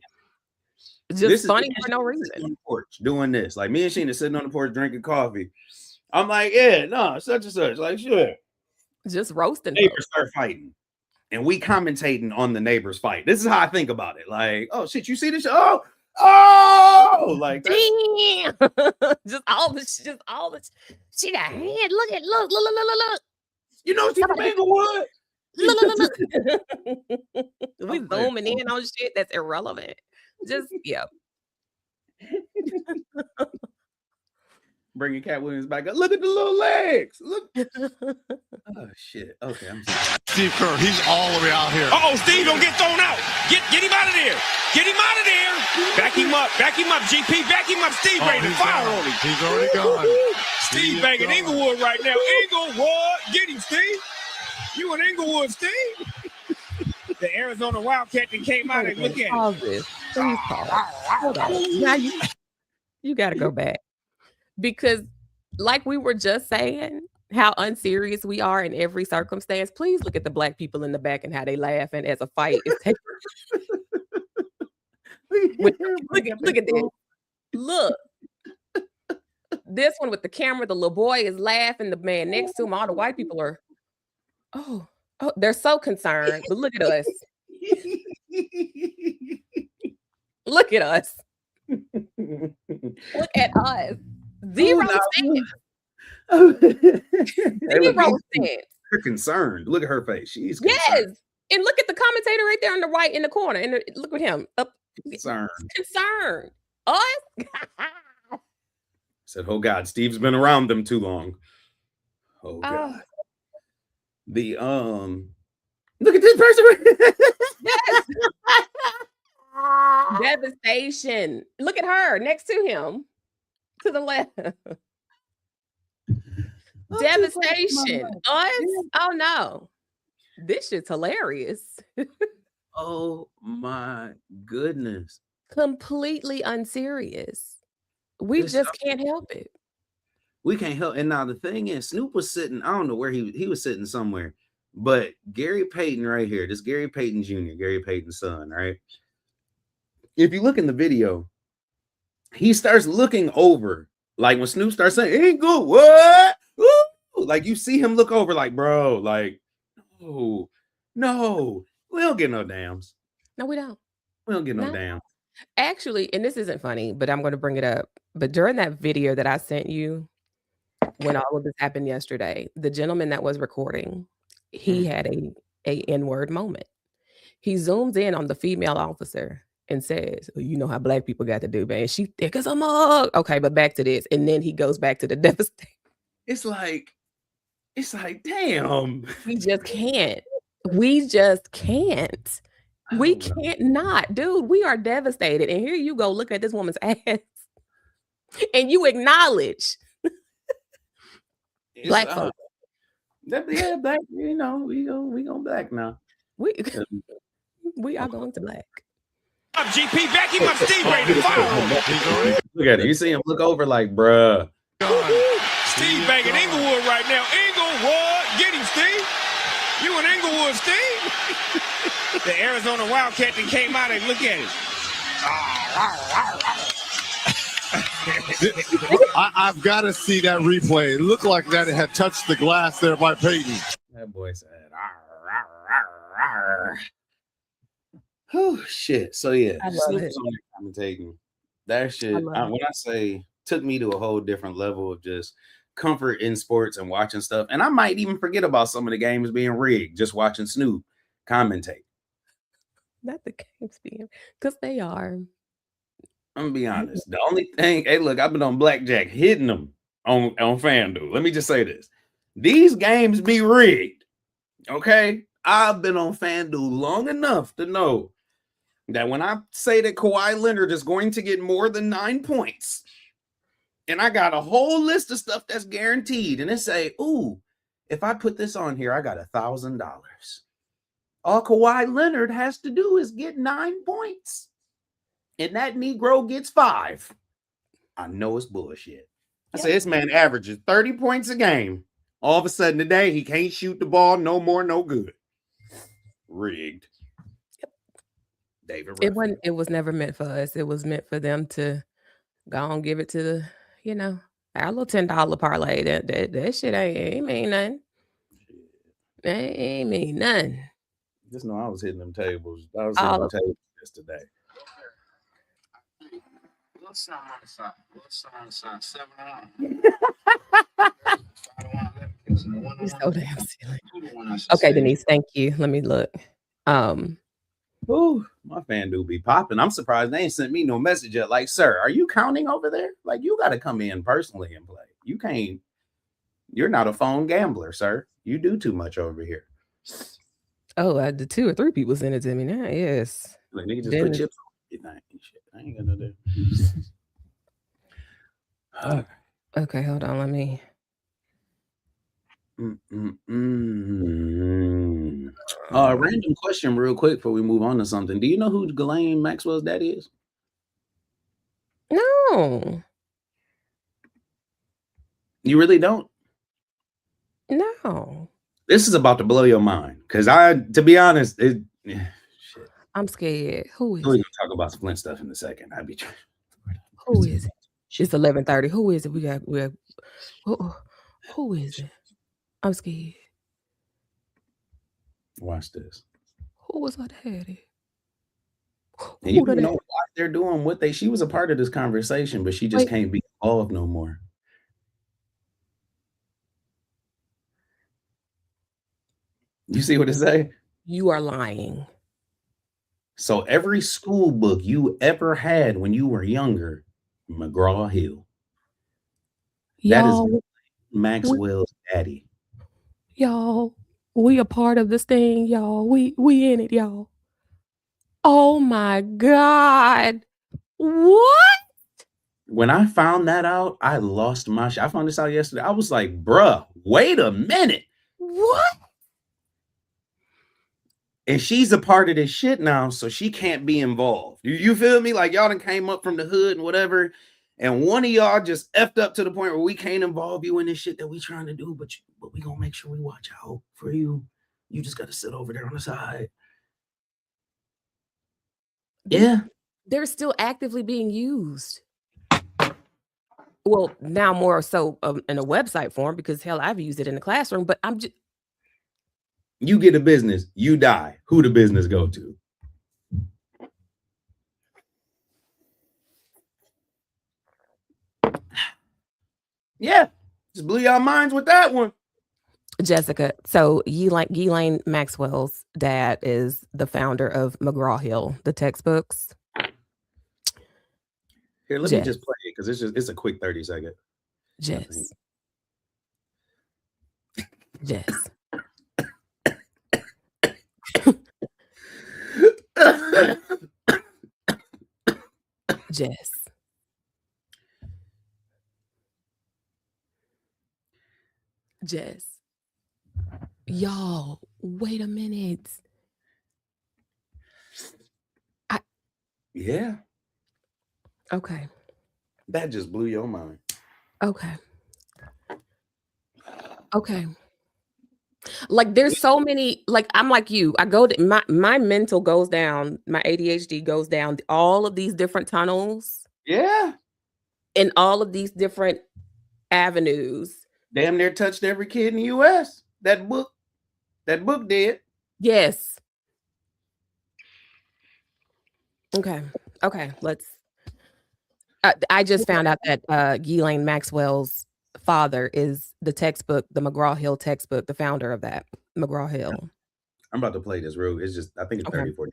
just funny for no reason. On the porch doing this, like me and Sheena sitting on the porch drinking coffee. I'm like, yeah, no, such and such, like sure. Just roasting. Neighbors start fighting. And we commentating on the neighbors fight. This is how I think about it. Like, oh shit, you see this? Oh, like damn. just all the. She got hand. Look. You know she from Inglewood. Look. We zooming in on shit that's irrelevant. Just yeah. Bringing Cat Williams back up. Look at the little legs. Look. Oh shit. Okay, I'm sorry. Steve Kerr, he's all the way out here. Uh-oh, Steve, don't get thrown out. Get him out of there. Get him out of there. Back him up, GP. Back him up. Steve ready to fire on him. He's already gone. Steve banging Inglewood right now. Inglewood, get him, Steve. You in Inglewood, Steve. The Arizona Wildcat that came out and look at Pause this. Please pause. Hold on. Now you got to go back. Because like we were just saying, how unserious we are in every circumstance. Please look at the black people in the back and how they laughing as a fight is taking. look at this. Look. This one with the camera, the little boy is laughing. The man next to him, all the white people are, oh, they're so concerned. But look at us. Look at us. Look at us. Zero cents. Zero cents. They're concerned. Look at her face. She's concerned. Yes. And look at the commentator right there on the right in the corner. And look at him. Up. Concerned. Us? Said, oh God, Steve's been around them too long. Oh God. The look at this person. Yes. Devastation. Look at her next to him. To the left. Devastation. Us? Oh no. This shit's hilarious. Oh my goodness. Completely unserious. We just can't help it. We can't help. And now the thing is, Snoop was sitting, I don't know where he was sitting somewhere, but Gary Payton right here, this Gary Payton Jr., Gary Payton's son, right? If you look in the video, he starts looking over, like when Snoop starts saying, ain't good, what? Ooh! Like you see him look over, like, bro, like, no, we don't get no dams. No, we don't. We don't get no dams. Actually, and this isn't funny, but I'm going to bring it up. But during that video that I sent you, when all of this happened yesterday, the gentleman that was recording, he had a N-word moment. He zooms in on the female officer and says, well, you know how black people got to do, man. She thick as a mug. Okay, but back to this. And then he goes back to the devastation. It's like, damn. We just can't. We just can't. We can't not, dude. We are devastated. And here you go, look at this woman's ass. And you acknowledge black folks. Yeah, black, you know, we go black now. We are going to black. Up, GP, back him up, Steve ready to fire on him. Look at it. You see him look over like, bruh. Steve back in Inglewood right now. Inglewood, get him, Steve. You in Inglewood, Steve? The Arizona Wildcat that came out and look at it. I've got to see that replay. It looked like that it had touched the glass there by Peyton. That boy said, "Arr, arr, arr, arr." Oh shit. So yeah, I love Snoop it. was on there commentating. That shit, love it. when I say took me to a whole different level of just comfort in sports and watching stuff. And I might even forget about some of the games being rigged, just watching Snoop commentate. Not the games being, because they are. I'm gonna be honest. The only thing, hey, look, I've been on blackjack hitting them on FanDuel. Let me just say this. These games be rigged. Okay. I've been on FanDuel long enough to know that when I say that Kawhi Leonard is going to get more than 9 points, and I got a whole list of stuff that's guaranteed, and it say, ooh, if I put this on here, I got $1,000. All Kawhi Leonard has to do is get 9 points, and that Negro gets 5. I know it's bullshit. I say this man averages 30 points a game. All of a sudden today, he can't shoot the ball no more, no good. Rigged. David Ruffin. It was never meant for us. It was meant for them to go and give it to the, our little $10 parlay. That shit ain't mean nothing. That ain't mean nothing. Just know I was hitting them tables. I was All hitting them of- tables yesterday. You're so damn silly. Okay, Denise, thank you. Let me look. Ooh, my FanDuel be popping. I'm surprised they ain't sent me no message yet. Like, sir, are you counting over there? Like, you got to come in personally and play. You can't. You're not a phone gambler, sir. You do too much over here. Oh, the 2 or 3 people sent it to me now. Yes. Like, nigga, just Then put it- chips on it. Shit, I ain't gonna do that. Okay, hold on. Let me. Random question real quick before we move on to something. Do you know who Ghislaine Maxwell's daddy is? No. You really don't? No. This is about to blow your mind. Because to be honest, shit. I'm scared. Who is We're it? gonna talk about Splint stuff in a second. I'd be trying. Who is it? It's 11:30. Who is it? We got who is it? I'm scared. Watch this. Who was her daddy? And you Who the know daddy? why they're doing what she was a part of this conversation, but she just Wait. can't be involved no more. You see what it say? You are lying. So every school book you ever had when you were younger, McGraw-Hill. That is Y'all, Maxwell's daddy. y'all, we a part of this thing, y'all. We in it, y'all. Oh my God. What? When I found that out, I lost my shit. I found this out yesterday. I was like, bruh, wait a minute. What? And she's a part of this shit now, so she can't be involved. You feel me? Like y'all done came up from the hood and whatever, and one of y'all just effed up to the point where we can't involve you in this shit that we trying to do, but we gonna make sure we watch out for you. You just gotta sit over there on the side. Yeah. They're still actively being used. Well, now more so in a website form, because hell, I've used it in the classroom, but I'm just. You get a business, you die. Who the business go to? Yeah, just blew y'all minds with that one. Jessica, so Ghislaine Maxwell's dad is the founder of McGraw-Hill, the textbooks. Here, let me just play it because it's a quick 30-second. Jess. Jess. Jess. Jess. Y'all, wait a minute. Yeah. Okay. That just blew your mind. Okay. Okay. Like there's so many, like I'm like you. I go to my mental goes down, my ADHD goes down all of these different tunnels Yeah. in all of these different avenues. Damn near touched every kid in the US. That book did. Yes. Okay. Okay. Let's I just found out that Ghislaine Maxwell's father is the textbook, the McGraw-Hill textbook, the founder of that, McGraw-Hill. I'm about to play this real. It's just I think it's Okay. 30, 40.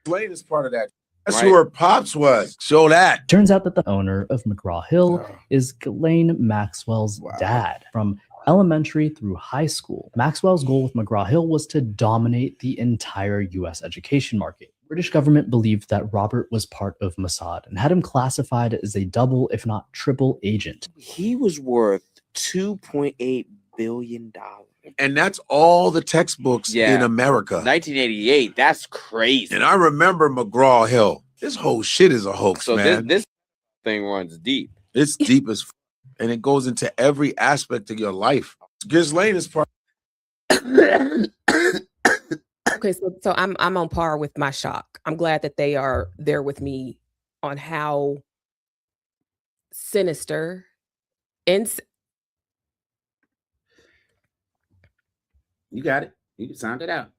Slade is part of that. That's who her pops was. Show that. Turns out that the owner of McGraw-Hill is Ghislaine Maxwell's dad. From elementary through high school, Maxwell's goal with McGraw-Hill was to dominate the entire U.S. education market. British government believed that Robert was part of Mossad and had him classified as a double, if not triple agent. He was worth $2.8 billion. And that's all the textbooks in America. 1988. That's crazy. And I remember McGraw-Hill. This whole shit is a hoax, So man. this thing runs deep. It's deep as and it goes into every aspect of your life. Ghislaine is part. Okay, so I'm on par with my shock. I'm glad that they are there with me on how sinister and You got it. You sound it out.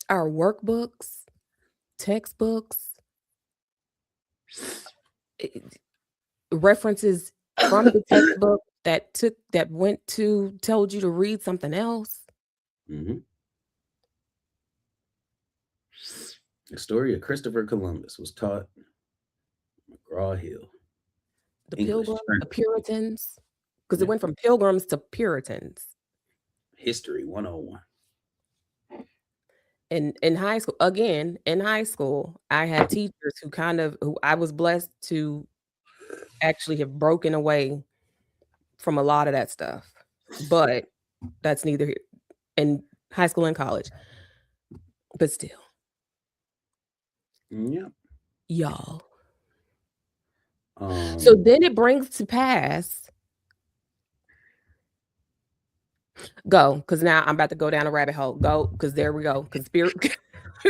our workbooks, textbooks, references from the textbook that told you to read something else. Mm-hmm. The story of Christopher Columbus was taught McGraw-Hill. The English Pilgrims, term. the Puritans, because it went from Pilgrims to Puritans. History 101. In high school, I had teachers who I was blessed to actually have broken away from a lot of that stuff. But that's neither here in high school and college. But still. Yeah. Y'all. So then it brings to pass. Go, because now I'm about to go down a rabbit hole. Go, because there we go. Conspiracy.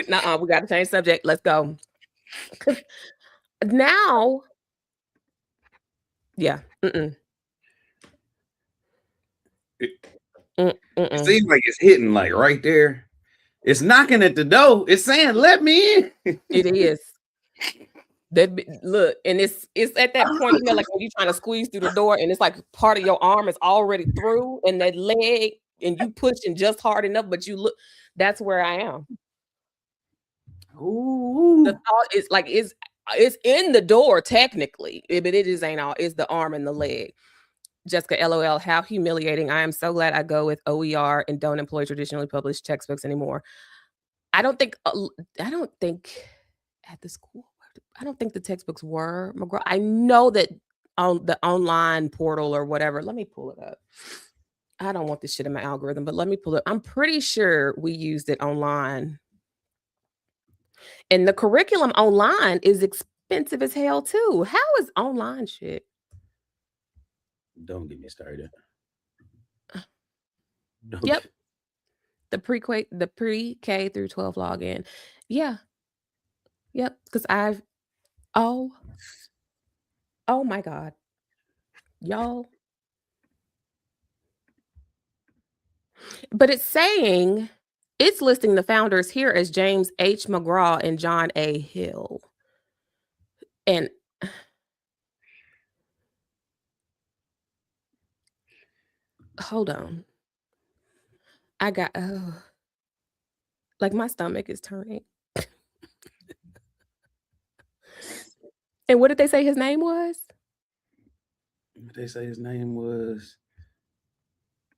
Nuh-uh, we got to change subject. Let's go. Now, yeah. It seems like it's hitting like right there. It's knocking at the door. It's saying, "Let me in." It is. Look, and it's at that point, like when you're trying to squeeze through the door, and it's like part of your arm is already through, and that leg, and you pushing just hard enough, but you look. That's where I am. Ooh. The thought is like it's in the door technically, but it just ain't all. It's the arm and the leg. Jessica, LOL, how humiliating. I am so glad I go with OER and don't employ traditionally published textbooks anymore. I don't think at the school, I don't think the textbooks were McGraw. I know that on the online portal or whatever. Let me pull it up. I don't want this shit in my algorithm, but let me pull it. I'm pretty sure we used it online. And the curriculum online is expensive as hell too. How is online shit? Don't get me started. Yep. The pre-K through 12 login. Yeah. Yep. Because oh my God. Y'all. But it's listing the founders here as James H. McGraw and John A. Hill. And hold on. I got like my stomach is turning. And what did they say his name was? They say his name was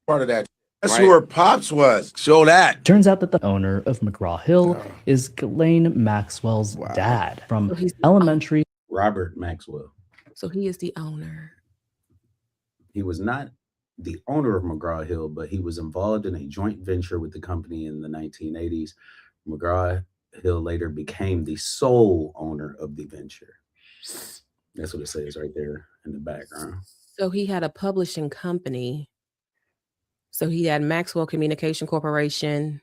part of that. That's who her pops was. Show that. Turns out that the owner of McGraw-Hill is Ghislaine Maxwell's dad. From elementary. Robert Maxwell. So he is the owner. He was not the owner of McGraw-Hill, but he was involved in a joint venture with the company in the 1980s. McGraw-Hill later became the sole owner of the venture. That's what it says right there in the background. So he had a publishing company. So he had Maxwell Communication Corporation,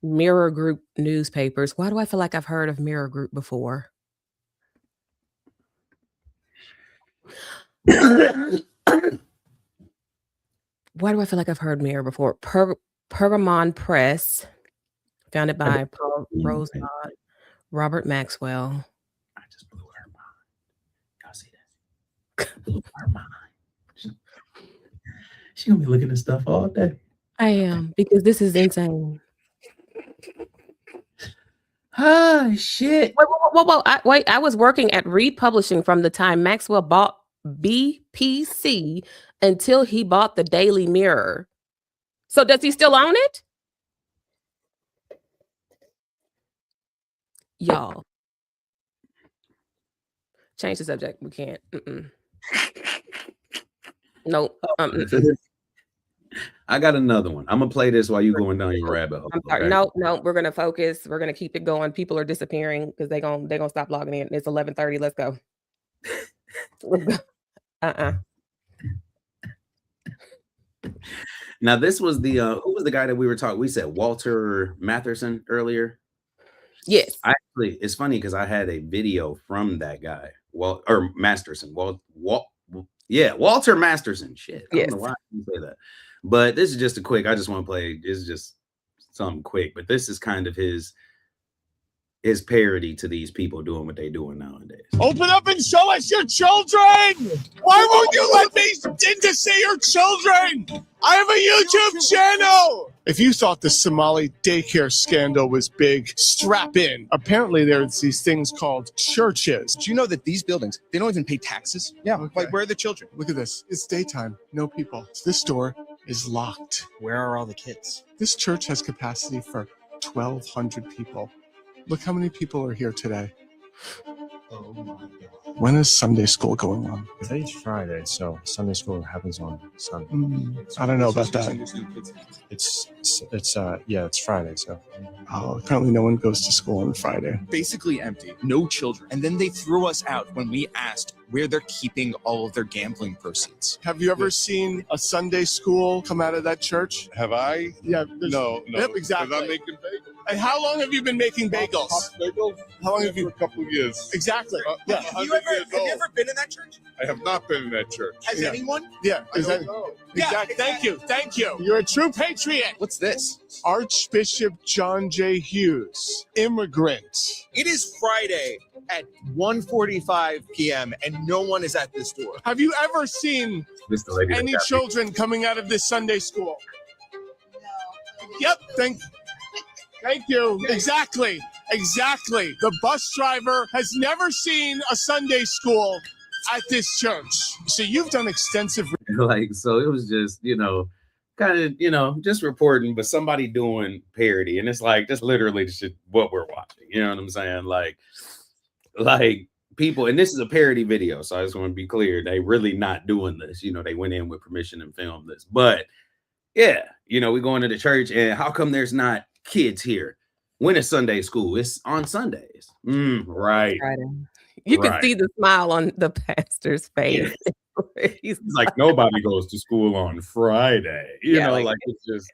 Mirror Group newspapers. Why do I feel like I've heard of Mirror Group before? Why do I feel like I've heard Mirror before? Pergamon Press, founded by Paul Rosenblatt, Robert Maxwell. I just blew her mind. Y'all see that? Blew her mind. She gonna be looking at stuff all day. I am, because this is insane. Ah, shit. Wait, I was working at Reed Publishing from the time Maxwell bought BPC until he bought the Daily Mirror. So does he still own it? Y'all. Change the subject. We can't. Nope. I got another one. I'm gonna play this while you going down your rabbit hole. I'm sorry. Okay? No, we're gonna focus. We're gonna keep it going. People are disappearing because they're gonna stop logging in. It's 11:30. Let's go. Let's go. Now this was the who was the guy that we were talking? We said Walter Matherson earlier. Yes. Actually, it's funny because I had a video from that guy. Or Masterson. Walter Masterson. Shit. I don't know why I didn't say that. But this is just a quick. I just want to play. This is just something quick. But this is kind of his parody to these people doing what they doing nowadays. Open up and show us your children. Why won't you let me in to see your children? I have a YouTube channel. If you thought the Somali daycare scandal was big, strap in. Apparently there's these things called churches. Do you know that these buildings, they don't even pay taxes? Yeah. Like, where are the children? Look at this. It's daytime. No people. This door is locked. Where are all the kids? This church has capacity for 1,200 people. Look how many people are here today. Oh my God. When is Sunday school going on? Today's Friday, so Sunday school happens on Sunday. I don't know about that. It's Friday, so. Oh, apparently no one goes to school on Friday. Basically empty, no children. And then they threw us out when we asked where they're keeping all of their gambling proceeds. Have you ever seen a Sunday school come out of that church? Have I? Yeah. No. Yep, exactly. I'm making bagels. And how long have you been making bagels? Bagels? How long have you? For a couple of years. Exactly. Yeah. Have you ever been in that church? I have not been in that church. Has anyone? Yeah. I don't know. Exactly. Thank you. Thank you. You're a true patriot. What's this? Archbishop John J. Hughes, immigrant. It is Friday at 1:45 p.m. and no one is at this door. Have you ever seen any children coming out of this Sunday school? No. Yep. Thank you. Exactly. The bus driver has never seen a Sunday school at this church. So you've done extensive. Like, so it was just, kind of, just reporting, but somebody doing parody. And it's like, that's literally just what we're watching. You know what I'm saying? Like people, and this is a parody video. So I just want to be clear. They really not doing this. They went in with permission and filmed this. But yeah, we going to the church and how come there's not kids here? When is Sunday school? It's on Sundays. Right. You can see the smile on the pastor's face. He's like, nobody goes to school on Friday. You know, like it's just,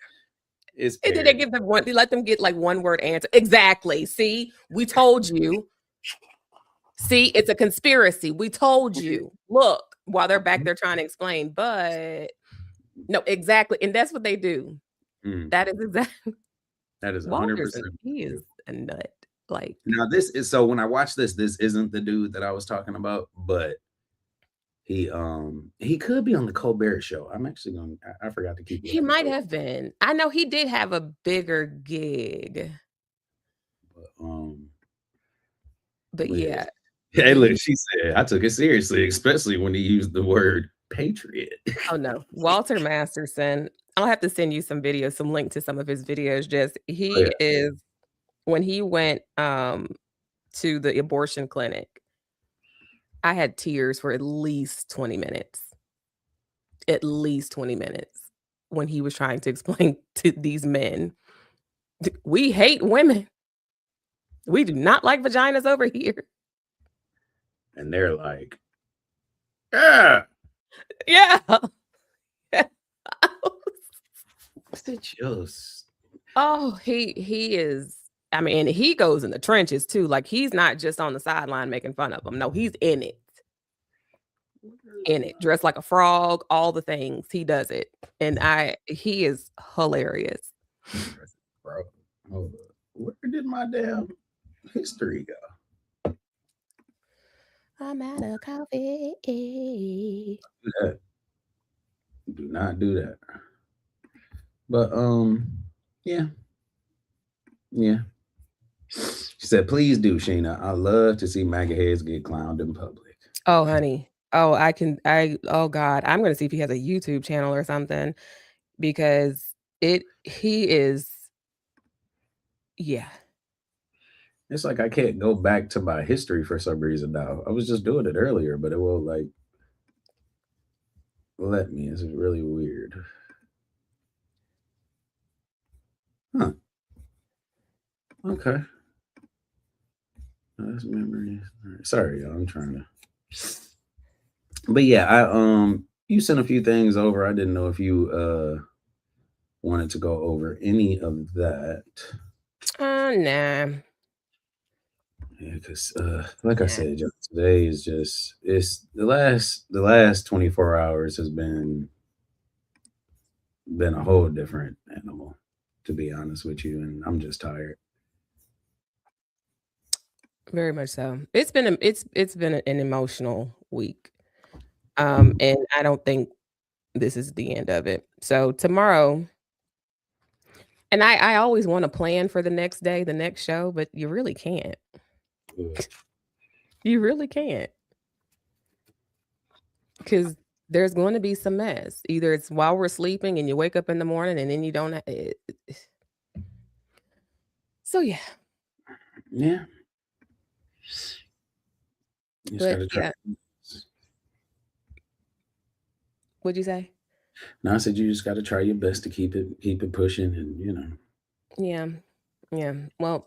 it's. And then they give them one. They let them get like one word answer. Exactly. See, we told you. See, it's a conspiracy. We told you. Look, while they're back there trying to explain, but no, exactly, and that's what they do. That is exactly. That is 100%. He is a nut. Like, now this is, so when I watch this isn't the dude that I was talking about, but he could be on the Colbert Show. I'm actually going. I forgot to keep. He might have been. I know he did have a bigger gig. But yeah. Hey, look, she said I took it seriously, especially when he used the word patriot. Oh no, Walter Masterson. I'll have to send you some videos, some link to some of his videos. Just is when he went to the abortion clinic, I had tears for at least 20 minutes. At least 20 minutes when he was trying to explain to these men, we hate women. We do not like vaginas over here. And they're like, Yeah. Yeah. Just Oh, he is. I mean, he goes in the trenches too. Like he's not just on the sideline making fun of them. No, he's in it. In it, dressed like a frog, all the things. He does it. And he is hilarious. bro. Hold up. Where did my damn history go? I'm out of coffee. Do that. Do not do that. But yeah. Yeah. She said, please do, Sheena. I love to see MAGA heads get clowned in public. Oh, honey. Oh, oh God. I'm gonna see if he has a YouTube channel or something because he is, yeah. It's like I can't go back to my history for some reason now. I was just doing it earlier, but it won't like let me. It's really weird. Huh. Okay. That's memories. Sorry, y'all. I'm trying to. But yeah, you sent a few things over. I didn't know if you wanted to go over any of that. Nah. Yeah, because like I said, today is just it's the last 24 hours has been a whole different animal, to be honest with you, and I'm just tired. Very much so. It's been an emotional week. And I don't think this is the end of it. So tomorrow, and I always want to plan for the next day, the next show, but you really can't. You really can't. Because there's going to be some mess. Either it's while we're sleeping and you wake up in the morning and then you don't. So yeah. Yeah. You just gotta try. What'd you say? No, I said you just got to try your best to keep it pushing, and you know. Yeah. Well,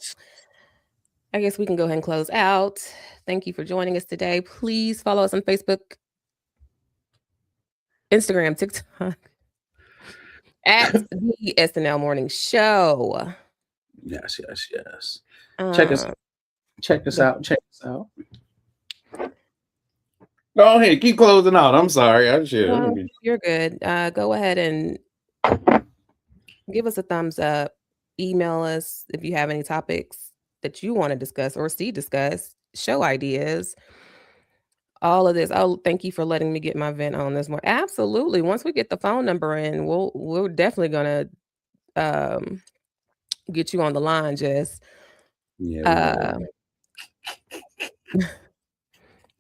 I guess we can go ahead and close out. Thank you for joining us today. Please follow us on Facebook, Instagram, TikTok at the SNL Morning Show. Yes. Check us out. Go ahead, keep closing out. I'm sorry. You're good. Go ahead and give us a thumbs up. Email us if you have any topics that you want to discuss or see discussed, show ideas, all of this. Oh, thank you for letting me get my vent on this morning. Absolutely. Once we get the phone number in, we're definitely gonna get you on the line, Jess. Yeah.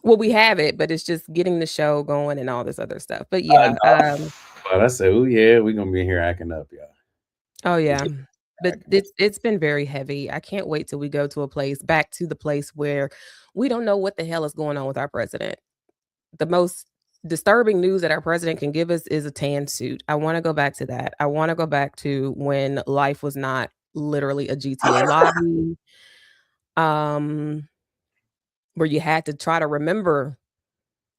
Well, we have it, but it's just getting the show going and all this other stuff. But yeah, but I said, oh yeah, we're gonna be here acting up, y'all. Oh yeah. But it's been very heavy. I can't wait till we go to back to the place where we don't know what the hell is going on with our president. The most disturbing news that our president can give us is a tan suit. I want to go back to that. I want to go back to when life was not literally a GTA lobby. Where you had to try to remember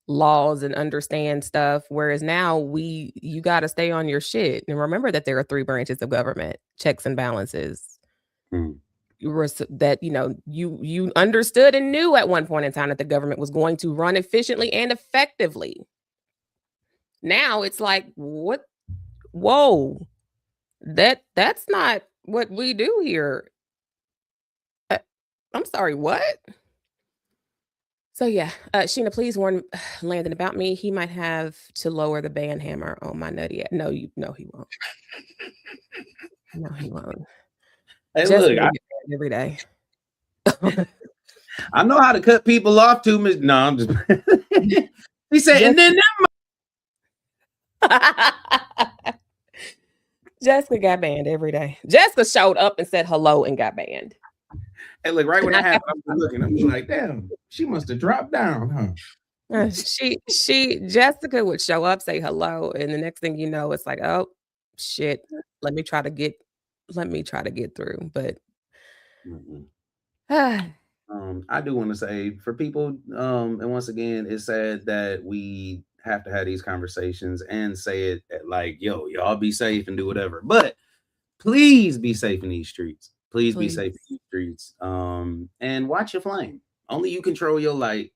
laws and understand stuff, whereas now you got to stay on your shit and remember that there are 3 branches of government, checks and balances. That you understood and knew at one point in time that the government was going to run efficiently and effectively. Now it's like, what? Whoa, that's not what we do here. I'm sorry, what? So yeah, Sheena, please warn Landon about me. He might have to lower the band hammer on my nutty. No, he won't. No, he won't. Hey, Just look, every day. I know how to cut people off too, Miss. No, I'm just. He said, and then Jessica got banned every day. Jessica showed up and said hello and got banned. Hey, look, right when that happened, I'm looking. I'm like, damn, she must have dropped down, huh? Jessica would show up, say hello, and the next thing you know, it's like, oh shit, let me try to get through. But I do want to say for people, and once again, it's sad that we have to have these conversations and say it at like, yo, y'all be safe and do whatever. But please be safe in these streets. Please be safe in these streets. And watch your flame. Only you control your light.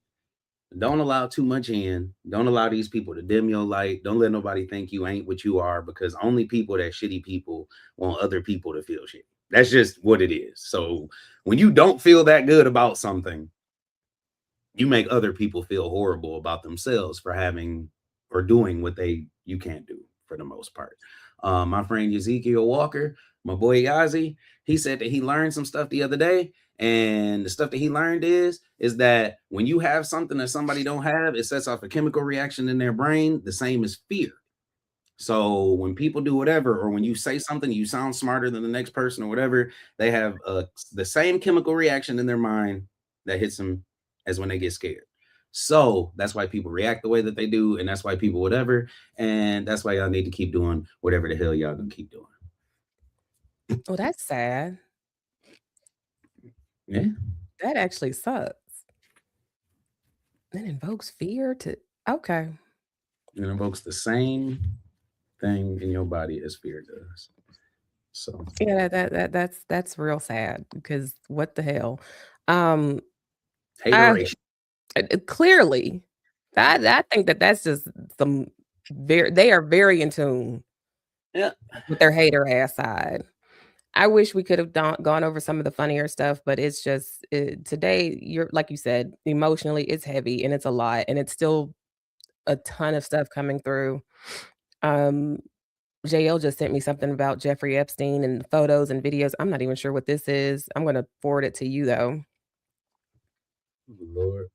Don't allow too much in. Don't allow these people to dim your light. Don't let nobody think you ain't what you are, because only people that shitty people want other people to feel shitty. That's just what it is. So when you don't feel that good about something, you make other people feel horrible about themselves for having or doing what you can't do for the most part. My friend Ezekiel Walker, my boy Yazi, he said that he learned some stuff the other day. And the stuff that he learned is that when you have something that somebody don't have, it sets off a chemical reaction in their brain, the same as fear. So when people do whatever, or when you say something, you sound smarter than the next person or whatever, they have the same chemical reaction in their mind that hits them as when they get scared. So that's why people react the way that they do. And that's why people whatever. And that's why y'all need to keep doing whatever the hell y'all gonna keep doing. Well, that's sad. Yeah. That actually sucks. That invokes fear to okay. It invokes the same thing in your body as fear does. So Yeah, that's real sad, because what the hell? hateration. Clearly, I think that's just some they are very in tune with their hater ass side. I wish we could have gone over some of the funnier stuff, but it's just today, you're like you said, emotionally it's heavy and it's a lot, and it's still a ton of stuff coming through. JL just sent me something about Jeffrey Epstein and photos and videos. I'm not even sure what this is. I'm going to forward it to you though. Lord.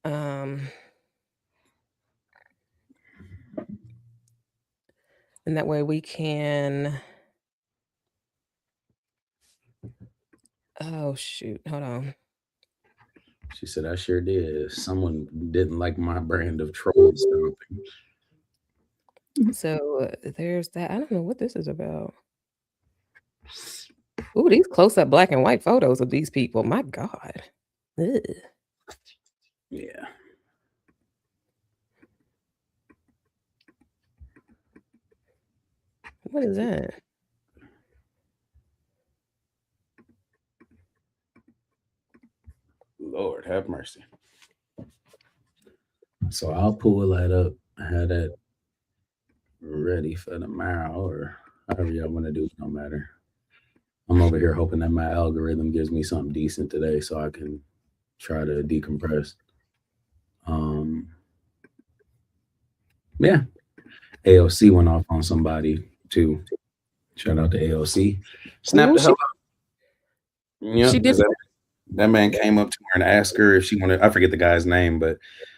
And that way we can. Oh shoot, hold on. She said, I sure did. Someone didn't like my brand of troll stomping. So there's that. I don't know what this is about. Ooh, these close-up black and white photos of these people. My God. Ugh. Yeah. What is that? Lord have mercy. So I'll pull that up. I had that ready for tomorrow, or however y'all want to do it, no matter. I'm over here hoping that my algorithm gives me something decent today so I can try to decompress. Yeah. AOC went off on somebody too. Shout out to AOC. Snap the hell out. Yeah, She did. That man came up to her and asked her if she wanted, I forget the guy's name, but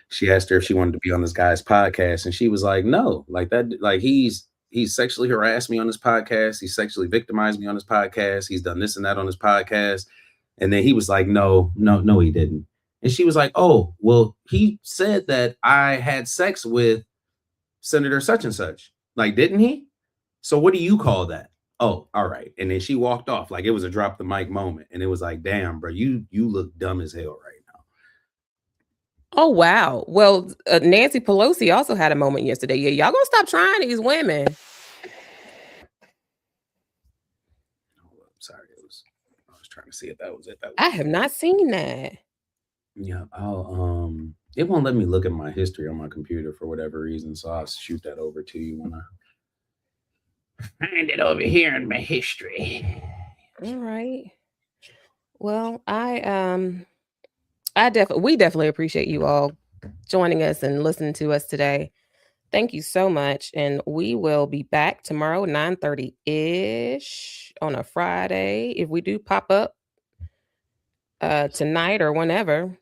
she asked her if she wanted to be on this guy's podcast. And she was like, no, like that, like he's sexually harassed me on this podcast. He sexually victimized me on his podcast. He's done this and that on his podcast. And then he was like, no, he didn't. And she was like, oh, well, he said that I had sex with Senator such and such. Like, didn't he? So what do you call that? Oh, all right. And then she walked off like it was a drop the mic moment. And it was like, damn, bro, you look dumb as hell right now. Oh, wow. Well, Nancy Pelosi also had a moment yesterday. Yeah, y'all gonna stop trying these women. Sorry, I was trying to see if that was it. I have not seen that. Yeah, it won't let me look at my history on my computer for whatever reason, so I'll shoot that over to you when I find it over here in my history. All right. Well, we definitely appreciate you all joining us and listening to us today. Thank you so much, and we will be back tomorrow 9:30-ish on a Friday if we do pop up tonight or whenever.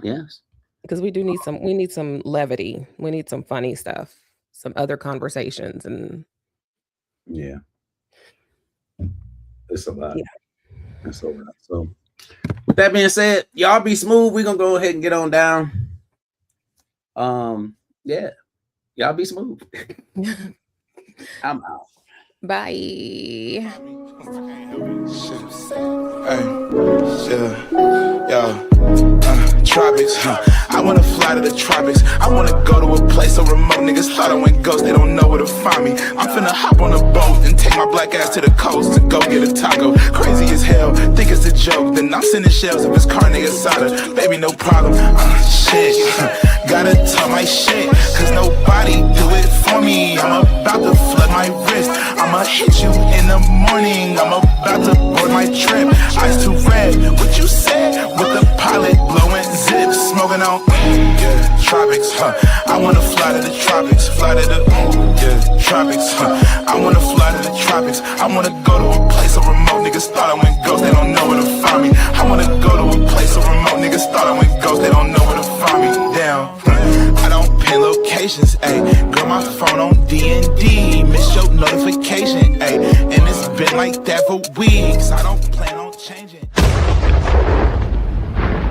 Yes, because we need some levity. We need some funny stuff, some other conversations, and yeah, it's a lot. Yeah. It's a lot. So with that being said, y'all be smooth. We're gonna go ahead and get on down. Yeah, y'all be smooth. I'm out. Bye. Hey, yeah. Tropics, I wanna fly to the tropics. I wanna go to a place so remote. Niggas thought I went ghost, they don't know where to find me. I'm finna hop on a boat and take my black ass to the coast to go get a taco. Crazy as hell, think it's a joke. Then I'm sending shells of his carne asada. Baby, no problem. Shit, gotta tell my shit, cause nobody do it for me. I'm about to flood my wrist. I'ma hit you in the morning. I'm about to board my trip. Eyes too red, what you said? With the pilot blowing zips, smoking on, tropics, I wanna fly to the tropics, fly to the, tropics, I wanna fly to the tropics. I wanna go to a place so remote. Niggas thought I went ghost, they don't know where to find me. I wanna go to a place so remote. Niggas thought I went ghost, they don't know where to find me. Damn, I don't pin locations, ayy. Girl, my phone on D&D, miss your notification, ayy. And it's been like that for weeks. I don't plan on